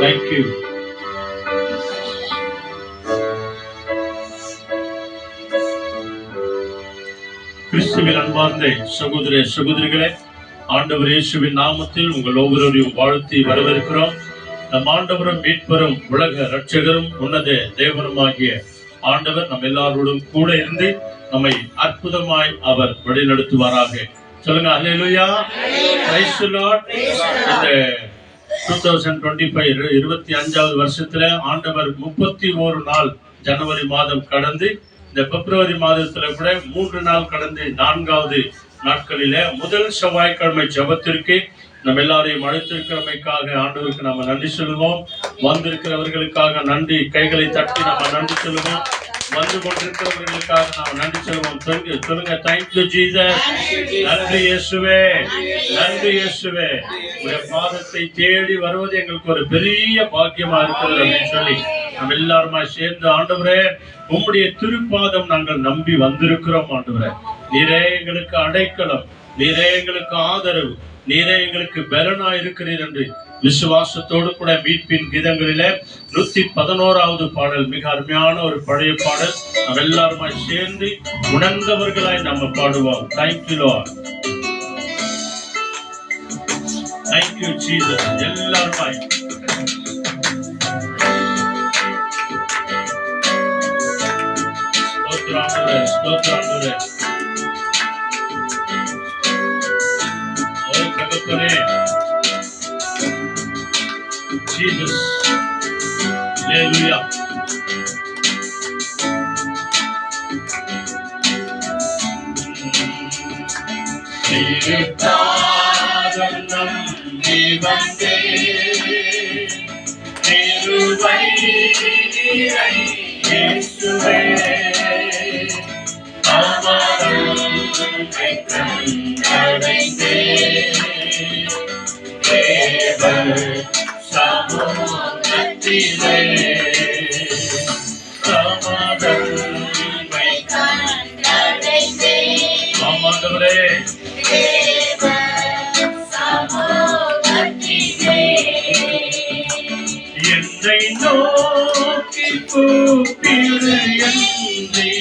Thank you. கிறிஸ்துவின் அன்பார்ந்த சகோதர சகோதரிகளே, ஆண்டவர் இயேசுவின் நாமத்தில் உங்கள் ஒவ்வொருவரையும் வாழ்த்தி வரவேற்கிறோம். நம் ஆண்டவரும் மீட்பரும் உலக இரட்சகரும் உன்னத தேவனுமாகிய ஆண்டவர் நம் எல்லாரோடும் கூட இருந்து நம்மை அற்புதமாய் அவர் வழிநடத்துவாராக. சொல்லுங்க அல்லேலூயா, பிரைஸ் தி லார்ட். இந்த 2025 25வது வருஷத்துல ஆண்டவர் 31 நாள் ஜனவரி மாதம் கடந்து இந்த பிப்ரவரி மாதத்துல கூட 3 நாள் கடந்து 4வது நாட்களில முதல் செவ்வாய்க்கிழமை ஜெபத்திற்கு நம்ம எல்லாரையும் அழைத்திருக்கிறமைக்காக ஆண்டவருக்கு நம்ம நன்றி சொல்லுவோம். வந்திருக்கிறவர்களுக்காக நன்றி, கைகளை தட்டி நம்ம நன்றி சொல்லுவோம். வந்து கொண்டிருக்கிறவர்களுக்காக நாம் நன்றி சொல்லுவோம். சொல்லுங்க, தேங்க்யூ ஜீசஸ். நன்றி இயேசுவே, நன்றி இயேசுவே. உடைய பாதத்தை தேடி வருவது எங்களுக்கு ஒரு பெரிய பாக்கியமா இருக்கிறது அப்படின்னு சொல்லி நம்ம எல்லாருமா சேர்ந்து, ஆண்டவரே உம்முடைய திருப்பாதம் நாங்கள் நம்பி வந்திருக்கிறோம். ஆண்டவரே நீரே எங்களுக்கு அடைக்கலம், நீரே எங்களுக்கு ஆதரவு, நீரே எங்களுக்கு பலனா இருக்கிறீர் என்று விசுவாசத்தோடு கூட மீட்பின் கீதங்களிலே 111வது பாடல், மிக அருமையான ஒரு பழைய பாடல், நம்ம எல்லாருமாய் சேர்ந்து உணர்ந்தவர்களாய் நம்ம பாடுவோம். Thank you Lord, thank you Jesus. எல்லாருமாய் ஸ்தோத்திராண்டவரே, ஸ்தோத்திராண்டவரே. ஓ தகப்பனே Jesus. Hallelujah. திருப்பாதம் நம்பி வந்தே, திருவை நீரை இயேசுவே, அமரத்தை கண்டடைந்தே, தேவன் சமூகத்திலே சமாதானத்தை கண்டடைந்தே. ஆமாண்டவரே, என்னை நோக்கி கூப்பிடு என்றே,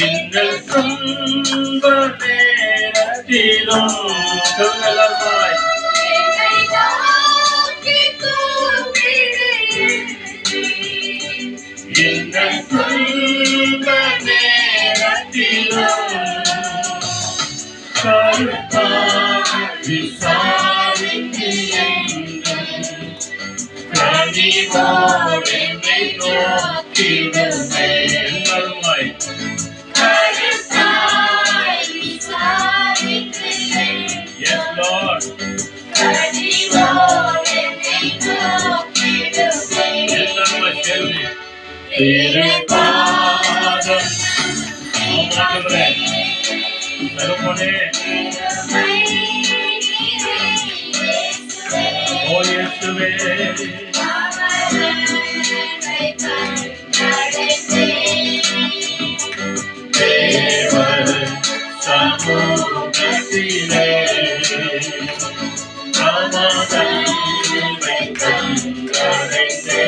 இன்னல் துன்ப நேரத்திலும் சொல்லலாய் இன்னல் துன்ப நேரத்திலும் கருத்தாக விசாரித்து கனிவோடு என்னை நோக்கிடுமே. எல்லாருமாய் கருத்தாய் விசாரித்து, yes Lord, கனிவோடு என்னை நோக்கிடுமே. எல்லாருமாய் கேள்வி திருப்பாதம் ஆமாண்டவரே, தகப்பனே, ஓ இயேசுவே, தேவன் சமூகத்திலே சமாதானத்தை கண்டடைந்தே,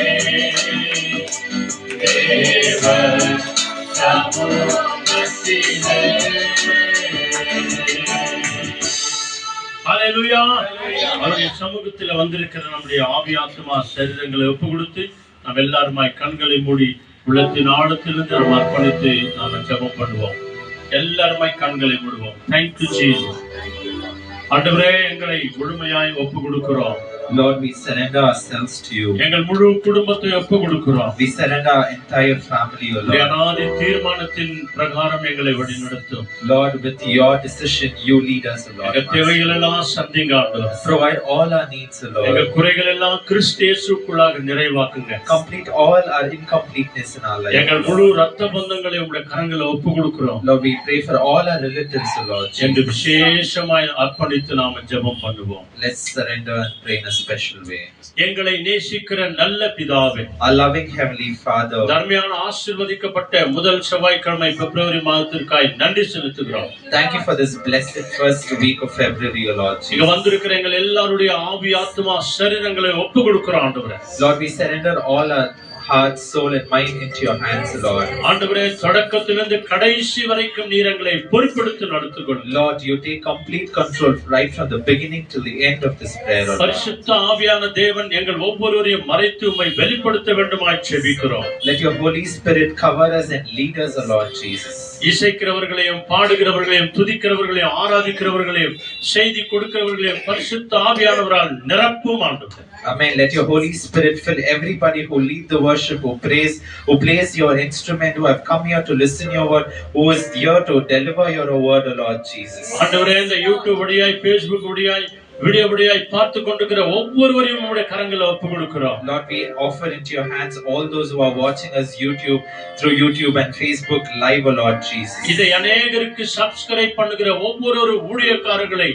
தேவன் சமூகத்திலே. ஹல்லேலூயா. அவருடைய சமூகத்தில் வந்திருக்கிற நம்முடைய ஆவி ஆத்துமா சரீரங்களை ஒப்பு கொடுத்து நாம் எல்லாருமாய் கண்களை மூடி உள்ளத்தின் ஆழத்திலிருந்து நாம் அர்ப்பணித்து நாம் ஜெபம் பண்ணுவோம். எல்லாருமாய் கண்களை மூடுவோம். Thank you Jesus. ஆண்டவரே, எங்களை முழுமையாய் ஒப்பு கொடுக்கிறோம். Lord, we surrender ourselves to you. எங்கள் முழு குடும்பத்தை ஒப்பு கொடுக்கிறோம். We surrender our entire family, O Lord. அநாதி தீர்மானத்தின் பிரகாரம் எங்களை வழிநடத்தும். Lord, with your decision, you lead us, O Lord. எங்கள் தேவைகள் எல்லாம் சந்திங்க ஆண்டவரே. Provide all our needs, O Lord. எங்கள் குறைகள் எல்லாம் கிறிஸ்து இயேசுக்குள்ளாக நிறைவாக்குங்க. Complete all our incompleteness in our life. எங்கள் முழு இரத்த பந்தங்களை உம்முடைய கரங்களில் ஒப்பு கொடுக்கிறோம். Lord, we pray for all our relatives, O Lord. என்று விசேஷமாய் அர்ப்பணித்து நாம ஜெபம் பண்ணுவோம். Let's surrender and pray in a special way. எங்களை நேசிக்கிற நல்ல பிதாவே, Our loving Heavenly Father, தர்மையான ஆசீர்வதிக்கப்பட்ட முதல் செவ்வாய்க்கிழமை பிப்ரவரி மாதத்திற்காய் நன்றி செலுத்துகிறோம். thank you for this blessed first week of February, O Lord இங்க Jesus. வந்திருக்கிற எங்கள் எல்லாருடைய ஆவி ஆத்மா சரீரங்களை ஒப்பு கொடுக்கிறோம் ஆண்டவரே. Lord, we surrender all our heart, soul and mind into your hands, Lord. ஆண்டவரே, தொடக்கத்திலிருந்து கடைசி வரைக்கும் நீர் எங்களை பொறுப்பெடுத்து நடத்துக்கொள்ளும். Lord, you take complete control right from the beginning till the end of this prayer, O Lord. பரிசுத்த ஆவியான தேவன் எங்கள் ஒவ்வொருவரையும் மறைத்து உம்மை வெளிப்படுத்த வேண்டுமாய் ஜெபிக்கிறோம். Let your Holy Spirit cover us and lead us, O Lord Jesus. இசைக்கிறவர்களையும் பாடுகிறவர்களையும் துதிக்கிறவர்களையும் ஆராதிக்கிறவர்களையும் செய்தி கொடுக்கிறவர்களையும் பரிசுத்த ஆவியானவரால் நிரப்பும் ஆண்டவரே. Amen. Let your Holy Spirit fill everybody who lead the worship, who plays your instrument, who have come here to listen your word, who is here to deliver your word, O Lord Jesus. ஆண்டவரே, இந்த YouTube வழியாய், Facebook வழியாய், video வழியாய் பார்த்து கொண்டிருக்கிற ஒவ்வொருவரையும் உம்முடைய கரங்களை ஒப்பு கொடுக்கிறோம். Lord, we offer into your hands all those who are watching us through YouTube and Facebook live, O Lord Jesus. இதை அநேகருக்கு சப்ஸ்கிரைப் பண்ணுகிற ஒவ்வொரு ஊழியக்காரர்களை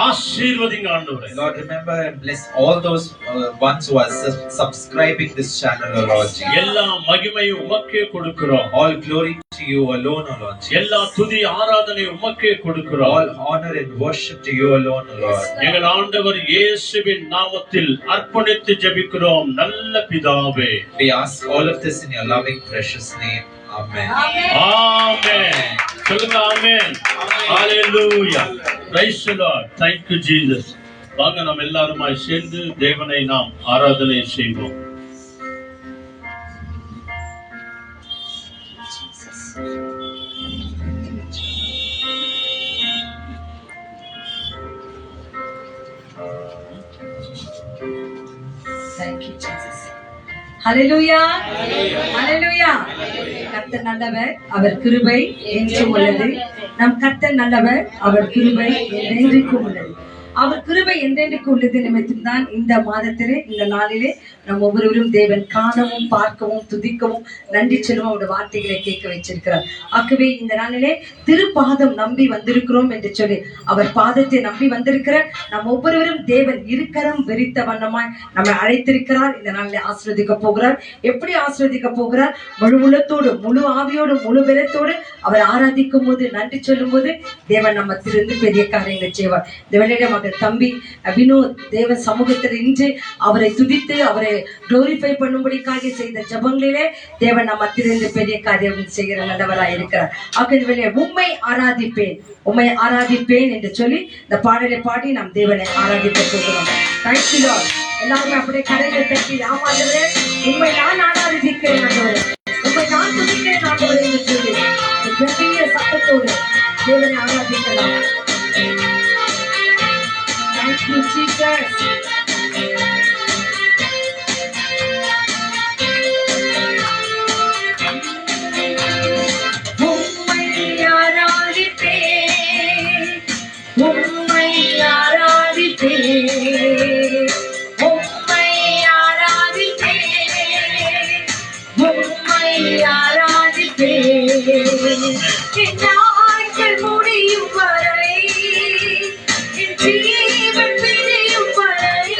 ஆசீர்வதிங்க ஆண்டவரே. Lord, remember and bless all those ones who are subscribing this channel, O Lord Jesus. எல்லா மகிமையும் உமக்கே கொடுக்கிறோம். All glory to you alone, O Lord Jesus. எல்லா துதி ஆராதனை உமக்கே கொடுக்கிறோம். All honor and worship to you alone, O Lord. எங்கள் ஆண்டவர் இயேசுவின் நாமத்தில் அர்ப்பணித்து ஜெபிக்கிறோம் நல்ல பிதாவே. We ask all of this in your loving precious name. Amen. ஆமென். சொல்லுங்க ஆமென். ஹalleluya. Praise the Lord. Thank you Jesus. வாங்க நாம் எல்லாருமாய் சேர்ந்து தேவனை நாம் ஆராதனை செய்வோம். Thank you, Jesus. Hallelujah. Hallelujah. கர்த்தர் நல்லவர், அவர் கிருபை என்றும் உள்ளது. நம் கர்த்தர் நல்லவர், அவர் கிருபை என்றென்றைக்கும் உள்ளது. அவர் கிருபை என்றென்றைக்கு உள்ளது நிமித்தம் தான் இந்த மாதத்திலே, இந்த நாளிலே நம் ஒவ்வொருவரும் தேவன் காணவும் பார்க்கவும் துதிக்கவும் நன்றி செல்லும் அவருடைய வார்த்தைகளை கேட்க வச்சிருக்கிறார். ஆகவே இந்த நாளிலே திருப்பாதம் நம்பி வந்திருக்கிறோம் என்று சொல்லி, அவர் பாதத்தை நம்பி வந்திருக்கிற நம் ஒவ்வொருவரும் தேவன் இருக்கரம் விரித்த வண்ணமாய் நம்மை அழைத்திருக்கிறார். இந்த நாளிலே ஆசீர்வதிக்க போகிறார். எப்படி ஆசீர்வதிக்க போகிறார்? முழு உள்ளத்தோடு, முழு ஆவியோடு, முழு பலத்தோடு அவர் ஆராதிக்கும் போது, நன்றி சொல்லும் போது தேவன் நம்ம திருந்து பெரிய காரியங்கள் செய்வார். தேவனிடம் தம்பி வினோத் தேவ சமூகத்தில் இன்று அவரை துதித்து அவரை குளோரிஃபை பண்ணும்படிக்காக செய்த ஜபங்களிலே தேவன் நம்ம திருந்து பெரிய காரியம் செய்கிற நல்லவராய் இருக்கிறார். ஆகவே உம்மை ஆராதிப்பேன், உம்மை ஆராதிப்பேன் என்று சொல்லி இந்த பாடலை பாடி நாம் தேவனை ஆராதிக்க போகிறோம். Thank you Lord. எல்லாருமே அப்படியே கரையை தட்டி, ஆமாண்டவரே உம்மை நான் ஆராதிக்கிறேன் ஆண்டவரே, உம்மை நான் துதிக்கிறேன் ஆண்டவரே என்று சொல்லி பெரிய சத்தத்தோடு தேவனை ஆராதிக்கலாம். Thank you, Jesus. உம்மை ஆராதிப்பேன், உம்மை ஆராதிப்பேன், உம்மை ஆராதிப்பேன், உம்மை ஆராதிப்பேன். என் நாட்கள் முடியும் வரை, என் ஜீவன் பிரியும் வரை,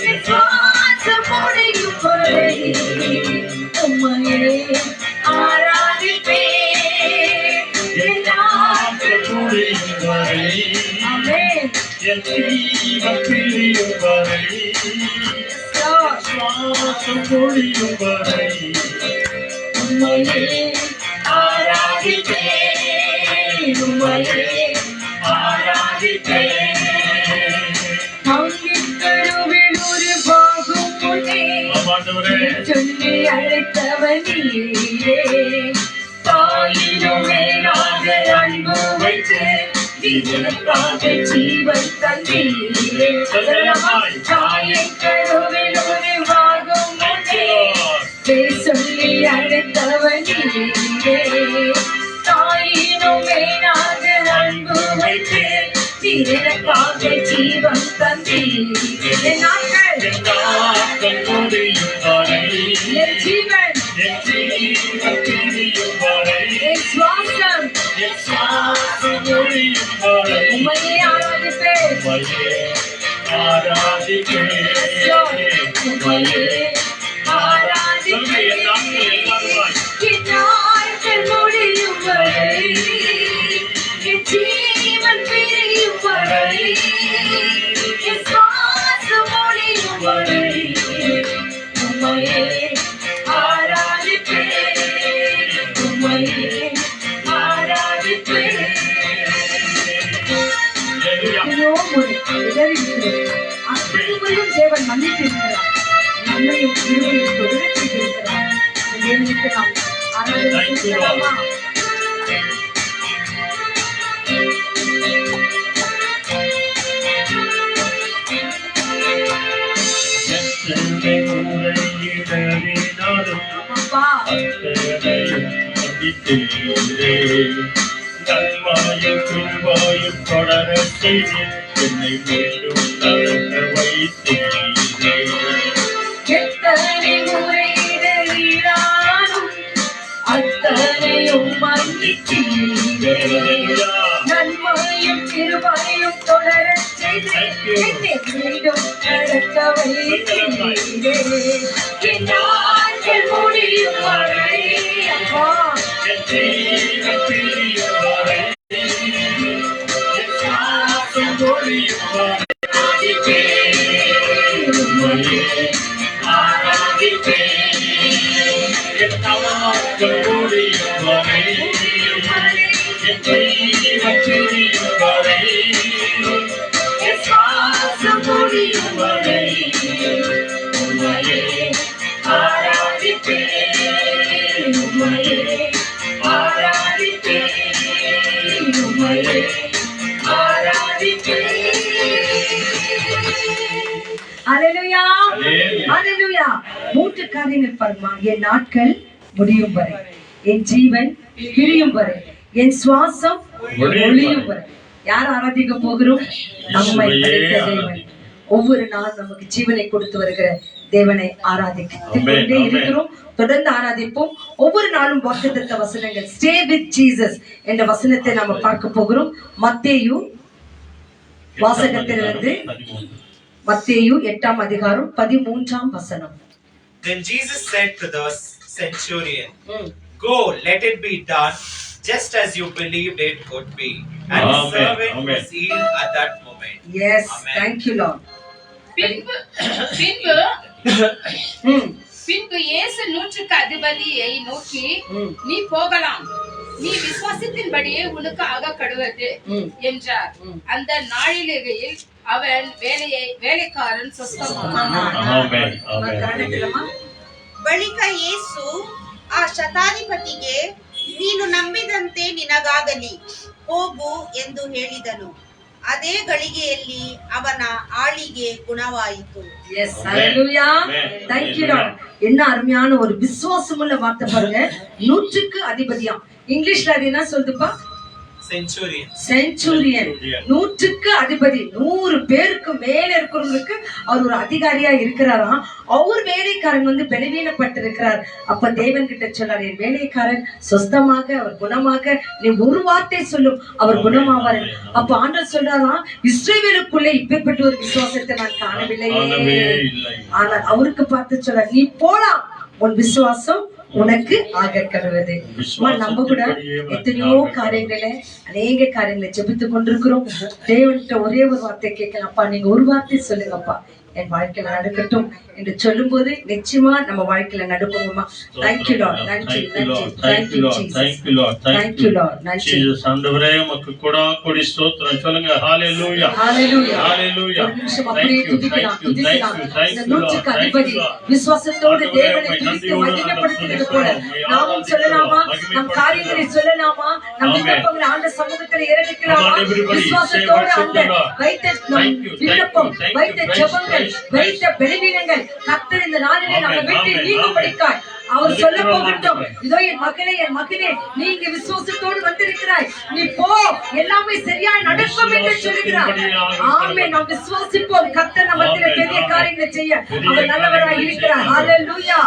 என் சுவாசம் முடியும் வரை உம்மையே ஆராதிப்பேன். என் நாட்கள் முடியும் வரை, ஆமென். என் ஜீவன் பிரியும் வரை, சுவாசம் முடியும் வரை உம்மையே ஆராதிப்பேன், உம்மையே ஆராதிப்பேன். அங்கிக்கருவில் உருவாகும் முன்னே சொல்லி அழைத்தவன் நீரே. தாயினும் மேலாக அன்பு வைத்து எனக்காக ஜீவன் தந்தீரே. தாயின் கருவில் உருவாகும் முன்னே சொல்லி அழைத்தவன் நீரே. தாயினும் மேலாக அன்பு வைத்து எனக்காக ஜீவன் தந்தீரே. என் நாட்கள் முடியும் வரை, என் ஜீவன் என் ஜீவன் பிரியும் வரை, என் சுவாசம் என் சுவாசம் முடியும் வரை உம்மையே ஆராதிப்பேன். உம்மையே ஆராதிப்பேன். உம்மையே சொல்லுங்க, என் நாட்கள் எல்லாருமாய் என் நாட்கள் முடியும் வரை, என் ஜீவன் பிரியும் வரை, என் சுவாசம் முடியும் வரை, உம்மையே ஆராதிப்பேன், உம்மையே ஆராதிப்பேன். எத்தனையோ முறை இடறியிருக்கிறோம். அத்தனையும் தேவன் மன்னித்திருக்கிறார். நம்மையும் கிருபையும் தொடரச் செய்திருக்கிறார். இந்த தேவனுக்கு நாம் ஆராதனை செலுத்தலாமா? எத்தனை முறை இடறினாலும் அப்பா, அத்தனையும் மன்னித்தீரே. நன்மாயும் கிருபையும் தொடரச் செய்து என்னை மீண்டும் நடக்க வைத்தீரே. எத்தனை முறை இடறினாலும் அத்தனையும் மன்னித்தீரே. நன்மையும் கிருபையும் தொடரச் செய்து என்னை மீண்டும் நடக்க வைத்தீரே. என் நாட்கள் முடியும் வரை, அப்பா, என் ஜீவன் பிரியும் வரை, என் சுவாசம் ஒழியும் வரை உம்மையே ஆராதிப்பேன். என் நாட்கள் ஒழியும் வரை, என் ஜீவன் பிரியும் வரை, என் சுவாசம் ஒழியும் வரை உம்மையே ஆராதிப்பேன், உம்மையே ஆராதிப்பேன், உம்மையே ஆராதிப்பேன். அல்லேலூயா, அல்லேலூயா. மூன்று காரியங்கள் பாருமா. என் நாட்கள் முடியும் வரை, என் ஜீவன் பிரியும் வரை, என் சுவாசம் ஒழியும் வரை. யார் ஆராதிக்க போகிறோம்? நம்மை படைத்த தேவன். ஒவ்வொரு நாள் நமக்கு ஜீவனை கொடுத்து வருகிற தேவனை ஆராதித்துக் கொண்டே இருக்கிறோம். தொடர்ந்து ஆராதிப்போம். ஒவ்வொரு நாளும் வாக்குத்தத்த வசனங்கள், ஸ்டே வித் ஜீசஸ் என்ற வசனத்தை நாம பார்க்க போகிறோம். மத்தேயு வாசகத்திலிருந்து மத்தேயு 8ஆம் அதிகாரம் 13ஆம் வசனம். Then Jesus said to the centurion, "Go, let it be done just as you believed it would be." And the servant was healed at that moment. Yes, Amen. thank you Lord. பின்பு இயேசு நூற்றுக்கு அதிபதியை நோக்கி, நீ போகலாம், நீ விசுவாசத்தின்படியே உனக்கு ஆக கடுவது என்றார். அந்த நாளிலேயில் அவன் வேலைக்காரன் சொஸ்தமானான். ಬಳಿಕ ಯೇಸು ಆ ಶತಾಧಿಪತಿಗೆ, ನೀನು ನಂಬಿದಂತೆ ನಿನಗಾಗಲಿ, ಹೋಗು ಎಂದು ಹೇಳಿದನು. ಅದೇ ಗಳಿಗೆಯಲ್ಲಿ ಅವನ ಆಳಿಗೆ ಗುಣವಾಯಿತು. Yes, hallelujah. Thank you Lord. என்ன அருமையான ஒரு விசுவாசமுள்ள வார்த்தை பாருங்க. நூற்றுக்கு அதிபதியா. இங்கிலீஷ்ல அது என்ன சொல்லுதுப்பா? செஞ்சுரியன். நூற்றுக்கு அதிபதி. 100 பேருக்கு மேல இருக்கிறவங்களுக்கு அவர் ஒரு அதிகாரியா இருக்கிறாராம். அவர் வேலைக்காரன் பலவீனப்பட்டு இருக்கிறார். அப்ப தேவன் கிட்ட சொன்னார், என் வேலைக்காரன் சொஸ்தமாக, அவர் குணமாக, நீ ஒரு வார்த்தை சொல்லும், அவர் குணமாவார். அப்ப ஆண்டவர் சொல்றாராம், இஸ்ரவேலுக்குள்ளே இப்பேற்பட்ட ஒரு விசுவாசத்தை நான் காணவில்லையே. ஆனால் அவருக்கு பார்த்து சொல்றார், நீ போலாம், உன் விசுவாசம் உனக்கு ஆக கடவுது. நம்ம கூட எத்தனையோ காரியங்களை, அநேக காரியங்களை ஜெபித்து கொண்டிருக்கிறோம். தேவன்கிட்ட ஒரே ஒரு வார்த்தை கேட்கலாம், அப்பா நீங்க ஒரு வார்த்தை சொல்லுங்கப்பா, என் வாழ்க்கையில நடக்கட்டும் என்று சொல்லும் போது நிச்சயமா நம்ம வாழ்க்கையில நடப்போமா. Thank you Lord. நன்றி நன்றி. Thank you Jesus. Thank you Lord. நன்றி ஆண்டவரே, உமக்கு கோடி ஸ்தோத்திரம். சொல்லுங்க ஹalleluya, ஹalleluya, ஹalleluya. ஒரு நிமிஷம் அப்படியே துதிக்கலாம். இந்த நூற்றுக்கு அதிபதி விசுவாசத்தோடு தேவனை துதித்து மகிமைப்படுத்துவது போல நாமும் சொல்லலாமா? நம் காரியங்களை சொல்லலாமா? நம் விண்ணப்பங்களை ஆண்ட சமூகத்தில் இறக்கலாமா? விசுவாசத்தோடு அந்த வைத்த விண்ணப்பம், வைத்த ஜெபங்கள், வைத்த பலிபீடங்கள் கர்த்தர் இந்த நாளிலே நம்ம விட்டு நீங்கும்படிக்காய் அவர் சொல்ல போகட்டும். இதோ என் மகனே, என் மகனே, நீ இங்க விசுவாசத்தோடு வந்திருக்கிறாய், நீ போ, எல்லாமே சரியாய் நடக்கும் என்று சொல்லுகிறார். ஆமென். நாம் விசுவாசிப்போம். கர்த்தர் நமக்கு பெரிய காரியங்களை செய்ய அவர் நல்லவராய் இருக்கிறார். ஹalleluya.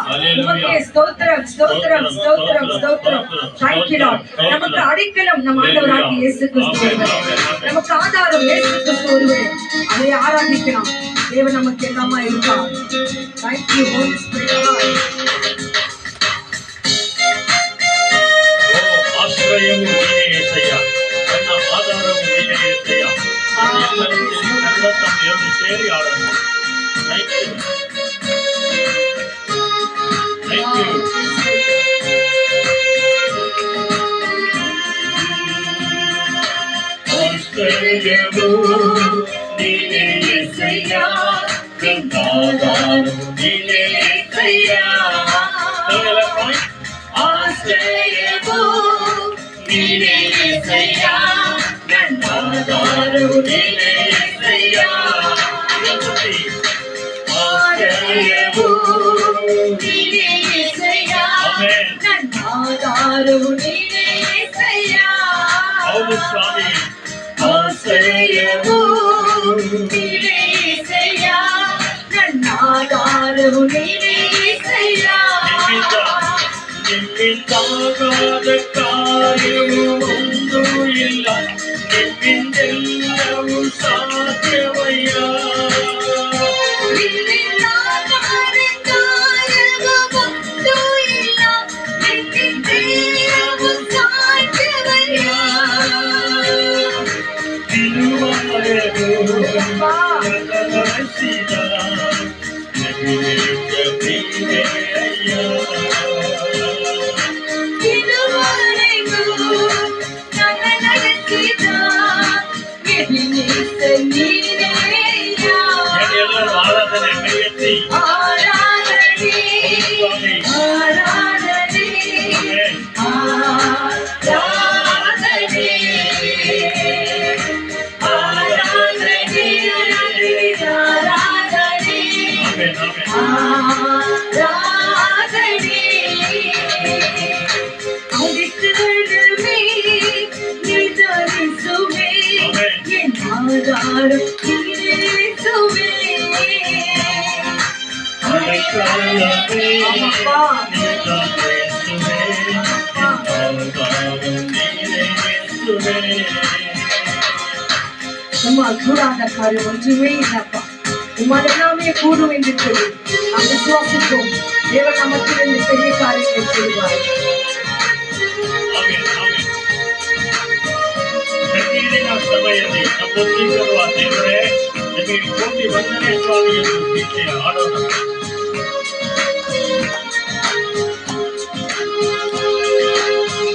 உமக்கே ஸ்தோத்திரம், ஸ்தோத்திரம், ஸ்தோத்திரம், ஸ்தோத்திரம். Thank you Lord. நமக்கு அடைக்கலம் நம் ஆண்டவராகிய இயேசு கிறிஸ்து ஒருவரே. நமக்கு ஆதாரம் இயேசு கிறிஸ்து ஒருவரே. அவரை ஆராதிக்கலாம். தேவன் நமக்கு எல்லாமா இருக்கார். Thank you, Holy Spirit. ఆశ్రయము నీవే యేసయ్యా, ನನ್ನ ఆధారము నీవే యేసయ్యా. ಎಲ್ಲರಿಗೂ ಎಲ್ಲ ತಮ್ಮ ಸೇರಿ ಆಡೋಣ. Thank you. Thank you. ఆశ్రయము నీవే యేసయ్యా, ನನ್ನ ఆధారము నీవే యేసయ్యా. ఆశ్రయము నీవే యేసయ్యా, ನನ್ನ ఆధారము నీవే యేసయ్యా. ఆశ్రయము నీవే యేసయ్యా, ఆమేన్. ನನ್ನ ఆధారము నీవే యేసయ్యా. అవును స్వామి. ఆశ్రయము నీవే యేసయ్యా, ನನ್ನ ఆధారము నీవే యేసయ్యా. ನಿಮ್ಮಿಂದಾಗದ ಕಾರ್ಯವು ಒಂದು ಇಲ್ಲ, ನಿಮ್ಮಿಂದೆಲ್ಲವೂ ಸಾಧ್ಯವಯ್ಯ. ನಿನ್ನಿಂದಾಗದ ಕಾರ್ಯವು ಒಂದು ಇಲ್ಲ, ನಿನ್ನಿಂದೆಲ್ಲವೂ ಸಾಧ್ಯವಯ್ಯ. ತಿರುವರೆಗೂ ನಡೆಸಿದ ನೀವೇ ಅಯ್ಯ. ಇದುವರೆಗೂ ನನ್ನ ನಡೆಸಿದ ಎಬಿನೇಸರ್ ನೀನೆಯಯ್ಯ. ಎಲ್ಲರೂ ಆರಾಧನೆ ಕೈ ಎತ್ತಿ. ಆರಾಧನೆ, ಸ್ವಾಮಿ. ಆರಾಧನೆ, ಆರಾಧನೆ, ಆರಾಧನೆ, ಆರಾಧನೆ, ಆಮೆನ್, ಆಮೆನ್. ஆராதனை. அடிக்கணுமே நிதரிசுவே, என் ஆதாரம் இயேசுவே. அடைக்கலமே ஆமாப்பா. நீதானே இயேசுவே, என் ஆதாரம் நீரே இயேசுவே. உம்மால் கூடாத காரியம் ஒன்றுமே இல்லப்பா. உம்மால் எல்லாமே கூடும் என்று சொல்லி நாம் விசுவாசிப்போம். தேவன் நமக்கிருந்து பெரிய காரியத்தை செய்வார். Amen, amen. ಕಣ್ಣೀರಿನ ಸಮಯದಲ್ಲಿ ನಮ್ಮೊಂದಿಗಿರುವ ದೇವರೇ, ನಿಮಗೆ ಕೋಟಿ ವಂದನೆ ಸ್ವಾಮಿ ಎಂದು ಗೀತೆ ಹಾಡೋಣ.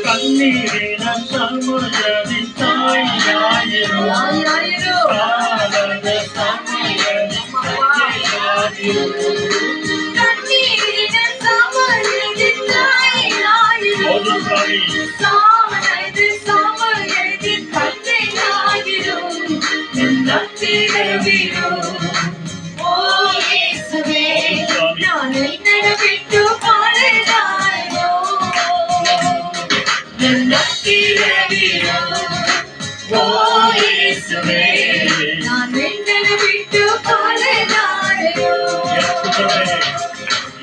ಕಣ್ಣೀರಿನ ಸಮಯದಿ ತಾಯಿಯಾಗಿರು, ஆயிரம் ಕಾಲದ ಸಮಯದಿ ತಂದೆಯಾಗಿರು. கண்ணீரின சமயத்தில் தாயாயிரும். ಹೌದು ಸ್ವಾಮಿ. சாமனது சமயத்தில் தந்தையாயிரும். நத்திரவிரும். ஓ இயேசுவே, நான் என்னை விட்டு பாடுகிறாயோ. நத்திரவிரும். ஓ இயேசுவே, நான் என்னை விட்டு பாடுகிறாயோ.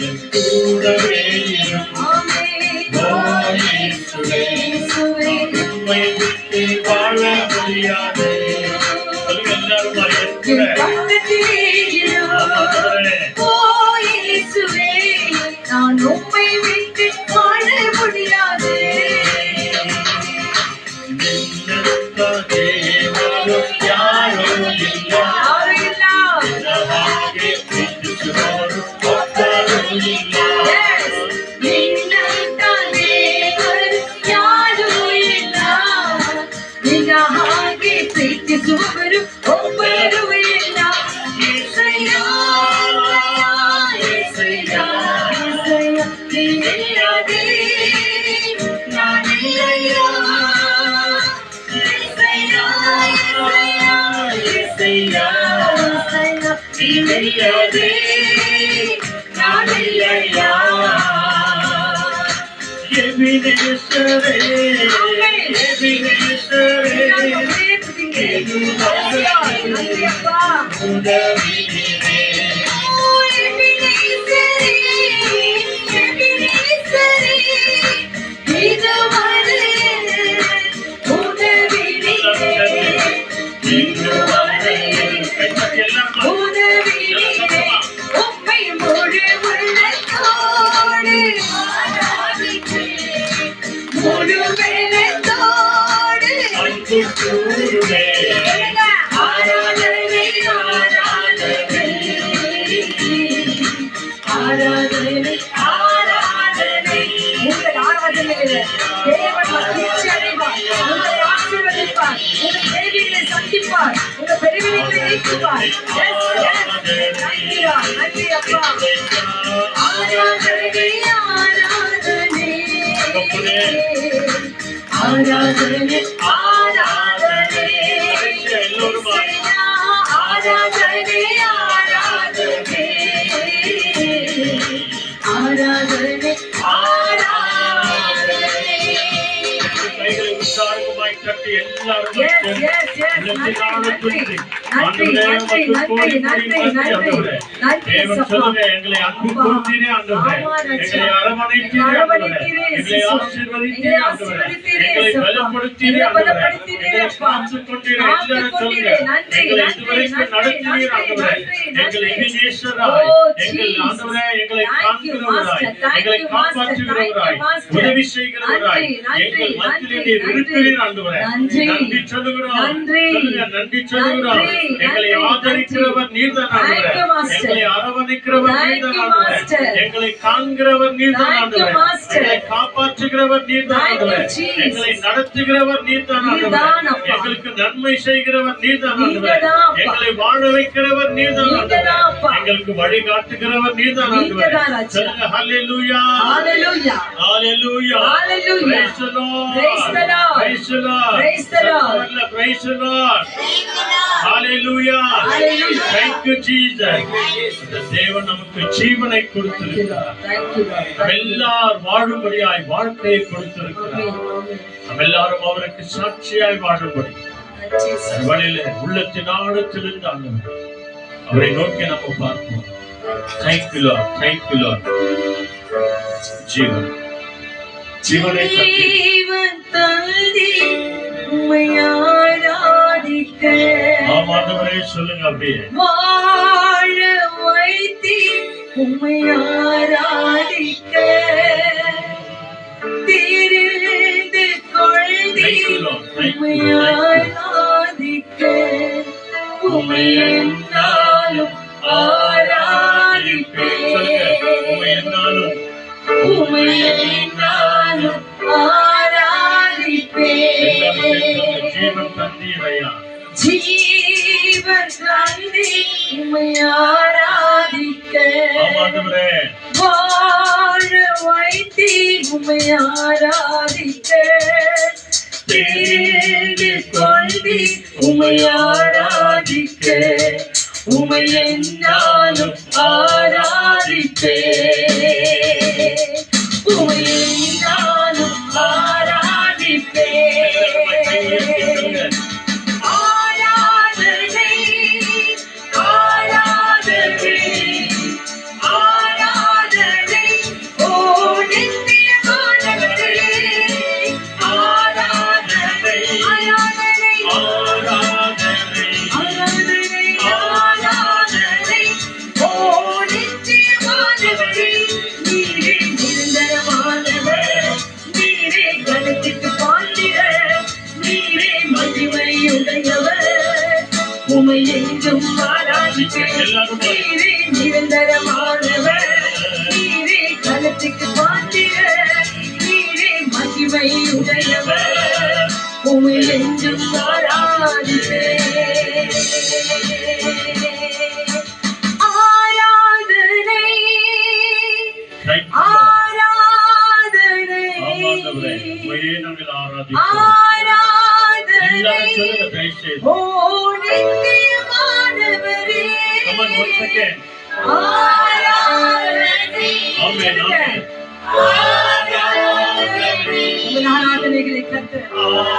என் கூடவே இரு. ஆமென். ஓ இயேசுவே, இயேசுவே, உம்மை விட்டு வாழ முடியாது. சொல்லுங்க எல்லாரும், என் என் கூட. பக்கத்திலே இரும். ஆண்டவரே, ஓ இயேசுவே, நான் உம்மை விட்டு வாழ முடியாது. ನಿನ್ನಂತ ದೇವರು ಯಾರೂ ಇಲ್ಲ, யாரும் இல்ல. ನಿನ್ನ ಹಾಗೆ ಪ್ರೀತಿಸುವವರು ಒಬ್ಬರೂ ಇಲ್ಲ. Yes. ನಿನ್ನಂತ ದೇವರು ಯಾರೂ ಇಲ್ಲ. ನಿನ್ನ ಹಾಗೆ ಪ್ರೀತಿಸುವವರು ಒಬ್ಬರೂ ಇಲ್ಲ. యేసయ్య, యేసయ్య, యేసಯ್ಯ, ನೀನಿಲ್ಲದೆ ನಾನಿಲ್ಲಯ್ಯ. యేసయ్య, యేసయ్ಯ, యేసయ్ಯ, యేసయ్ಯ, ನೀನಿಲ್ಲದೆ ನಾನಿಲ್ಲಯ್ಯ. ಎಬಿನೇಸರೇ, ಎಬಿನೇಸರೇ, நன்றியப்பா. உதவி நீரே. உம்மை முழு ஆராதனை ஆராதனை. உங்கள் ஆராதனையில தேவன் மகிழ்ச்சி அடைவார், உங்களை ஆசீர்வதிப்பார், உங்கள் கேள்விகளை சந்திப்பார், உங்கள் பெருவினைகளை நீக்குவார். நன்றி அப்பா. ஆராதனை ஆராதனை ஆராதனை ஆராதனை ஆராதனை ஆராதனை ஆராதனை ஆராதனை. கைகளை உற்சாகமாய் தட்டி எல்லாரும் Yes, yes, yes. நன்றி நன்றி சொல்லுங்க, எங்களை அன்பு கூர்ந்தீரே ஆண்டவரே, எங்களை அரவணைத்தீரே ஆண்டவரே, எங்களை ஆசீர்வதித்தீரே ஆண்டவரே, எங்களை பலப்படுத்தீரே ஆண்டவரே, எங்களை காத்துக் கொண்டீரே. எல்லாரும் சொல்லுங்க, எங்களை இதுவரைக்கும் நடத்தினீர் ஆண்டவரே, எங்களை எபினேசராய், எங்கள் ஆண்டவரே, எங்களை காண்கிறவராய், எங்களை காப்பாற்றுகிறவராய், உதவி செய்கிறவராய், எங்கள் மத்தியிலே நீர் இருக்கிறீர் ஆண்டவரே. நன்றி சொல்லுகிறோம். சொல்லுங்க, நன்றி சொல்லுகிறோம். எங்களை ஆதரிக்கிறவர் நீர்தான் ஆண்டவரே, எங்களை அரவணைக்கிறவர் நீர்தான் ஆண்டவரே, எங்களை காண்கிறவர் நீர்தான் ஆண்டவரே, எங்களை காப்பாற்றுகிறவர் நீர்தான் ஆண்டவரே, எங்களை நடத்துகிறவர் நீர்தான் ஆண்டவரே, எங்களுக்கு நன்மை செய்கிறவர் நீர்தான் ஆண்டவரே, எங்களை வாழ வைக்கிறவர் நீர்தான் ஆண்டவரே, எங்களுக்கு வழிகாட்டுகிறவர் நீர்தான் ஆண்டவரே. சொல்லுங்க, ஹல்லேலூயா ஹல்லேலூயா ஹல்லேலூயா ஹல்லேலூயா. Praise the Lord, praise the Lord, praise the Lord, praise the Lord, praise the Lord, hallelujah, hallelujah. Thank you Jesus. தேவன் நமக்கு ஜீவனை கொடுத்திருக்கிறார், எல்லார் வாழும்படியாய் வாழ்க்கையை கொடுத்திருக்கிறார். நாம் எல்லாரும் அவருக்கு சாட்சியாய் வாழும்படி வழியில உள்ளத்தின் ஆழத்திலிருந்து ஆண்டவர் அவரை நோக்கி நம்ம பார்ப்போம். Thank you Lord, thank you Lord. ஜீவன் ஜீவனை தந்தி உம்மை ஆராதிக்க, ஆமாண்டவரே சொல்லுங்க, அப்படியே வாழ வைத்தி உம்மை ஆராதிக்க, திரிந்து கொள்தி உம்மை ஆராதிக்க, உம்மை என்னாலும் ஆராதிப்பேன், உம்மை என்னாலும் உம்மை என்னாலும் ஆராதிப்பேன். ஜீவன் தந்தீரையா, ஜீவன் தந்தி உம்மை ஆராதிக்க, ஆமாண்டவரே வாழ வைத்தி உம்மை ஆராதிக்க, தேடி கொள்தி உம்மை ஆராதிக்க, உம்மை என்னாலும் ஆராதிப்பேன், உம்மை என்னாலும் ஆராதிப்பேன். ஆராதனை ஆராதனை ஆராதனை ஓ நித்தியமானவரே, ஆராதனை ஆராதனை ஆராதனை ஆராதனை ஆராதனை ஓ நித்தியமானவரே, நீரே நிரந்தரமானவர், நீரே கணத்துக்கு பாத்திரர், நீரே மகிமையுடையவர், உம்மை என்றும் ஆராதிப்பேன். நீரே நிரந்தரமானவர், நீரே கணத்துக்கு பாத்திரர், நீரே மகிமையுடையவர், உம்மை என்றும் ஆராதிப்பேன். ஆராதனை ஆராதனை ஆமாண்டவரே, உம்மையே நாங்கள் ஆராதிக்கிறோம். ஆராதனை எல்லாரும் சொல்லுங்க, தயவு செய்து. ஓ நித்தியமானவரே, Come on, once again. ஆராதனை. Amen, amen. ஆராதனை. உங்கள் ஆராதனைகளை கர்த்தர்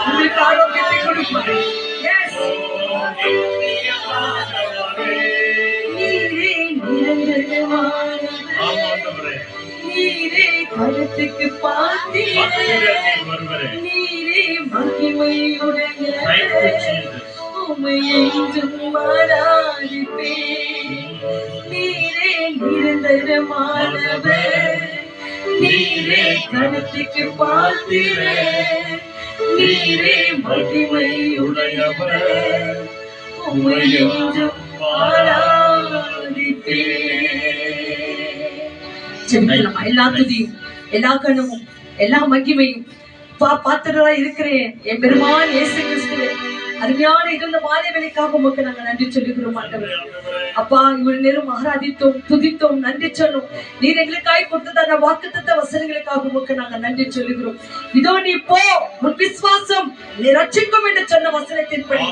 உங்களுக்கு ஆரோக்கியத்தை கொடுப்பார். Yes. நீரே நிரந்தரமானவர், ஆமாண்டவரே, நீரே கருத்துக்கு பாத்திரர், ஆசீர்வாதம் வருவரே. நீரே மகிமையுடையவர், Thank you, Jesus. உம்மை என்றும் ஆராதிப்பேன். நீரே நிரந்தரமானவர், நீரே கருத்துக்கு பாத்திரர், நீரே மகிமையுடையவர், உம்மை என்றும் ஆராதிப்பேன். செபிக்கலாமா? எல்லா துதியும், எல்லா கனமும், எல்லா மகிமையும் பாத்திரா இருக்கிறேன் என் பெருமான் இயேசு கிறிஸ்துவே, அருமையான இருந்த மாலை வேலைக்காக உமக்கு நாங்க நன்றி சொல்லுகிறோம் ஆண்டவரே. அப்பா, இவ்வளவு நேரம் ஆராதித்தோம், துதித்தோம், நன்றி சொன்னோம். நீர் எங்களுக்காய் கொடுத்ததான வாக்குத்தத்த வசனங்களுக்காக உமக்கு நாங்க நன்றி சொல்லுகிறோம். இதோ நீ போ, உன் விசுவாசம் நீ ரட்சிக்கும் என்று சொன்ன வசனத்தின்படி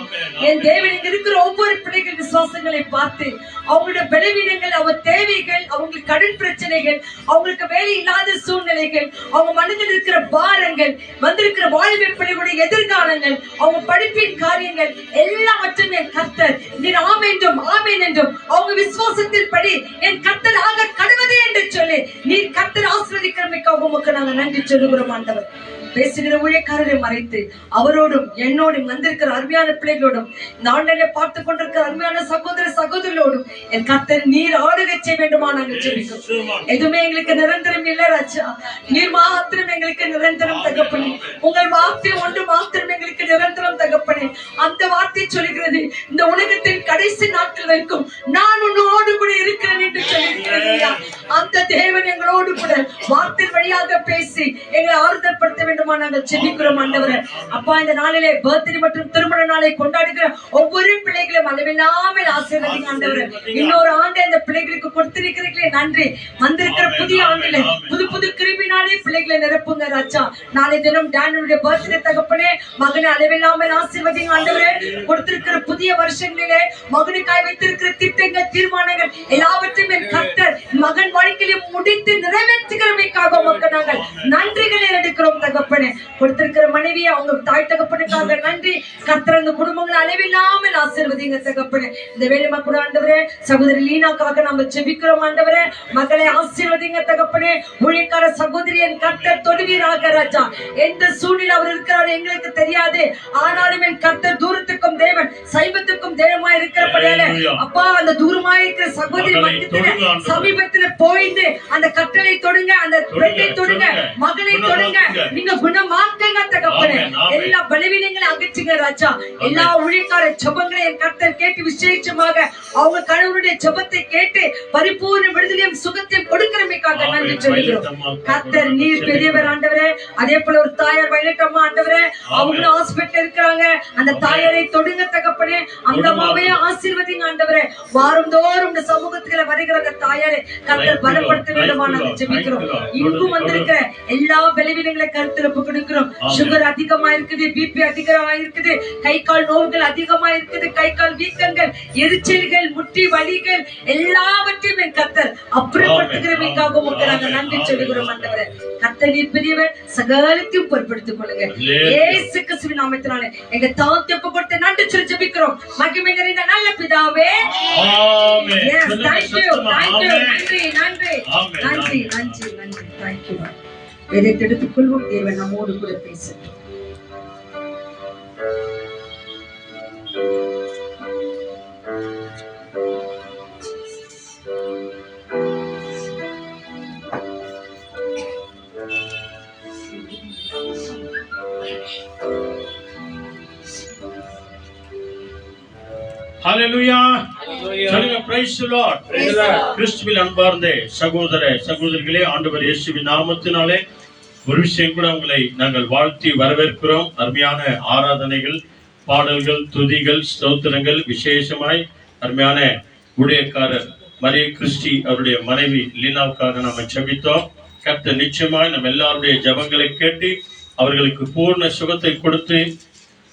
என் தேவன் இங்க இருக்கிற ஒவ்வொரு பிள்ளைகள் விசுவாசங்களை பார்த்து அவங்களுடைய பலவீனங்கள், அவங்க தேவைகள், அவங்களுக்கு கடன் பிரச்சனைகள், அவங்களுக்கு வேலை இல்லாத சூழ்நிலைகள், அவங்க மனதில் இருக்கிற பாரங்கள், வந்திருக்கிற வாழ்வை பிள்ளைகளுடைய எதிர்காலங்கள், அவங்க படிப்பின் காரியங்கள் எல்லாவற்றையும் என் கர்த்தர் நீர் ஆமென் என்றும் ஆமென் என்றும் அவங்க விசுவாசத்தின்படி என் கர்த்தர் ஆக கடவுதே என்று சொல்லி நீர் கர்த்தர் ஆசீர்வதிக்கிறமைக்காக உமக்கு நாங்கள் நன்றி சொல்லுகிறோம் ஆண்டவர். பேசுகிற ஊழியக்காரரை மறைத்து அவரோடும் என்னோடும் வந்திருக்கிற அருமையான பிள்ளைகளோடும் இந்த ஆண்டனை பார்த்து கொண்டிருக்கிற அருமையான சகோதர சகோதரிகளோடும் என் கர்த்தர் நீர் ஆளுகை செய்ய வேண்டுமா நாங்கள் ஜெபிக்கிறோம். எதுவுமே எங்களுக்கு நிரந்தரம் இல்லை ராஜா, நீர் மாத்திரம் எங்களுக்கு நிரந்தரம் தகப்பனே. உங்கள் வார்த்தை ஒன்று மாத்திரம் எங்களுக்கு நிரந்தரம் தகப்பனே. அந்த வார்த்தை சொல்லுகிறது, இந்த உலகத்தின் கடைசி நாட்கள் வரைக்கும் நான் உன்னோடு கூட இருக்கிறேன் என்று சொல்லியிருக்கிறேன். அந்த தேவன் எங்களோடு கூட வார்த்தை வழியாக பேசி எங்களை ஆறுதல் படுத்த வேண்டும் நாங்கள் ஜெபிக்கிறோம் ஆண்டவரே. அப்பா, இந்த நாளிலே பர்த்டே மற்றும் திருமண நாளை கொண்டாடுகிற ஒவ்வொரு பிள்ளைகளும் அளவில்லாமல் ஆசீர்வதிங்க ஆண்டவரே. இன்னொரு ஆண்டு இந்த பிள்ளைகளுக்கு கொடுத்திருக்கிறீர்களே நன்றி. வந்திருக்கிற புதிய ஆண்டிலே புது புது கிருபினாலே பிள்ளைகளை நிரப்புங்க ராஜா. நாளை தினம் டேனியலுடைய பர்த்டே தகப்பனே, மகனை அளவில்லாமல் ஆசீர்வதிங்க ஆண்டவரே. கொடுத்திருக்கிற புதிய வருஷங்களிலே மகனுக்காய் வைத்திருக்கிற திட்டங்கள், தீர்மானங்கள் எல்லாவற்றையும் என் கர்த்தர் மகன் வாழ்க்கையில முடித்து நிறைவேற்றுகிறமைக்காக உமக்கு நாங்கள் நன்றிகளை எடுக்கிறோம் தகப்பனே. கொடுத்திருக்கிற மனைவி, அவங்க தாய் தகப்பனுக்காக நன்றி கர்த்தர். அந்த குடும்பங்களை அளவில்லாமல் ஆசீர்வதிங்க தகப்பனே. இந்த வேலைமா கூட ஆண்டவரே, சகோதரி லீனாக்காக நாம ஜெபிக்கிறோம் ஆண்டவரே. மகளை ஆசீர்வதிங்க தகப்பனே. ஊழியக்கார சகோதரியன் கர்த்தர் தொடுவீராக ராஜா. எந்த சூழ்நிலை அவர் இருக்கிறார் எங்களுக்கு தெரியாது, ஆனாலும் என் கர்த்தர் தூரத்துக்கும் தேவன், சைவத்துக்கும் தேவமாய் இருக்கிறபடியால அப்பா, அந்த தூரமாய் இருக்கிற சகோதரி மத்தியில சமீபத்தில் போயிந்து அந்த கட்டளை தொடுங்க, அந்த பெண்ணை தொடுங்க, மகளை தொடுங்க, நீங்க குணமாக்குங்க தகப்பனே. எல்லா பலவீனங்களை அகற்றுங்க ராஜா. எல்லா ஊழியக்கார ஜெபங்களை என் கர்த்தர் கேட்டு விசேஷமாக அவங்க கடவுளுடைய ஜெபத்தை கேட்டு பரிபூர்ண விடுதலையும் சுகத்தையும் கொடுக்கிறமைக்காக நன்றி சொல்கிறோம் கர்த்தர். நீர் பெரியவர் ஆண்டவரே. அதே போல ஒரு தாயார் வயலட்டம்மா ஆண்டவரே, அவங்களும் ஹாஸ்பிட்டல் இருக்கிறாங்க. அந்த தாயாரை தொடுங்க தகப்பனே. அந்த அம்மாவையே ஆசீர்வதிங்க ஆண்டவரே. வாரந்தோறும் இந்த சமூகத்துல வருகிற அந்த தாயாரை கர்த்தர் பலப்படுத்த வேண்டுமா நாங்கள் ஜெபிக்கிறோம். இங்கும் வந்திருக்கிற எல்லா பலவீனங்களை கருத்துல கொடுக்கிறோம். சுகர் அதிகமா இருக்குது, பிபி அதிகமா இருக்குது, கை கால் நோய்கள் அதிகமா இருக்குது, கை கால் வீக்கங்கள், எரிச்சல்கள், முட்டி வலிகள் எல்லாவற்றையும் என் கர்த்தர் அப்புறப்படுத்துகிறமைக்காக உமக்கு நாங்கள் நன்றி சொல்லுகிறோம் ஆண்டவரே. கர்த்தர் நீர் பெரியவர், சகலத்தையும் பொறுப்படுத்திக் கொள்ளுங்க இயேசு கிறிஸ்துவின் நாமத்தினாலே எங்க தாழ்த்தி ஒப்பு கொடுத்து நன்றி சொல்லி ஜெபிக்கிறோம் மகிமை நிறைந்த நல்ல பிதாவே. ஆமென். Yes, thank you, thank you. நன்றி நன்றி நன்றி நன்றி நன்றி. Thank you. எதை எடுத்துக் கொள்வோம், தேவன் நம்மோடு கூட பேசட்டும். ஹalleluya. சொல்லுங்க praise the Lord. கிறிஸ்துவில் அன்பார்ந்த சகோதர சகோதரிகளே, ஆண்டவர் இயேசுவின் நாமத்தினாலே ஒரு விஷயம் கூட உங்களை நாங்கள் வாழ்த்தி வரவேற்கிறோம். அருமையான ஆராதனைகள், பாடல்கள், துதிகள், ஸ்தோத்திரங்கள், விசேஷமாய் அருமையான ஊழியக்காரர் மரிய கிறிஸ்டி அவருடைய மனைவி லீனாவுக்காக நாம ஜெபித்தோம். கர்த்தர் நிச்சயமாய் நம்ம எல்லாருடைய ஜெபங்களை கேட்டு அவர்களுக்கு பூர்ண சுகத்தை கொடுத்து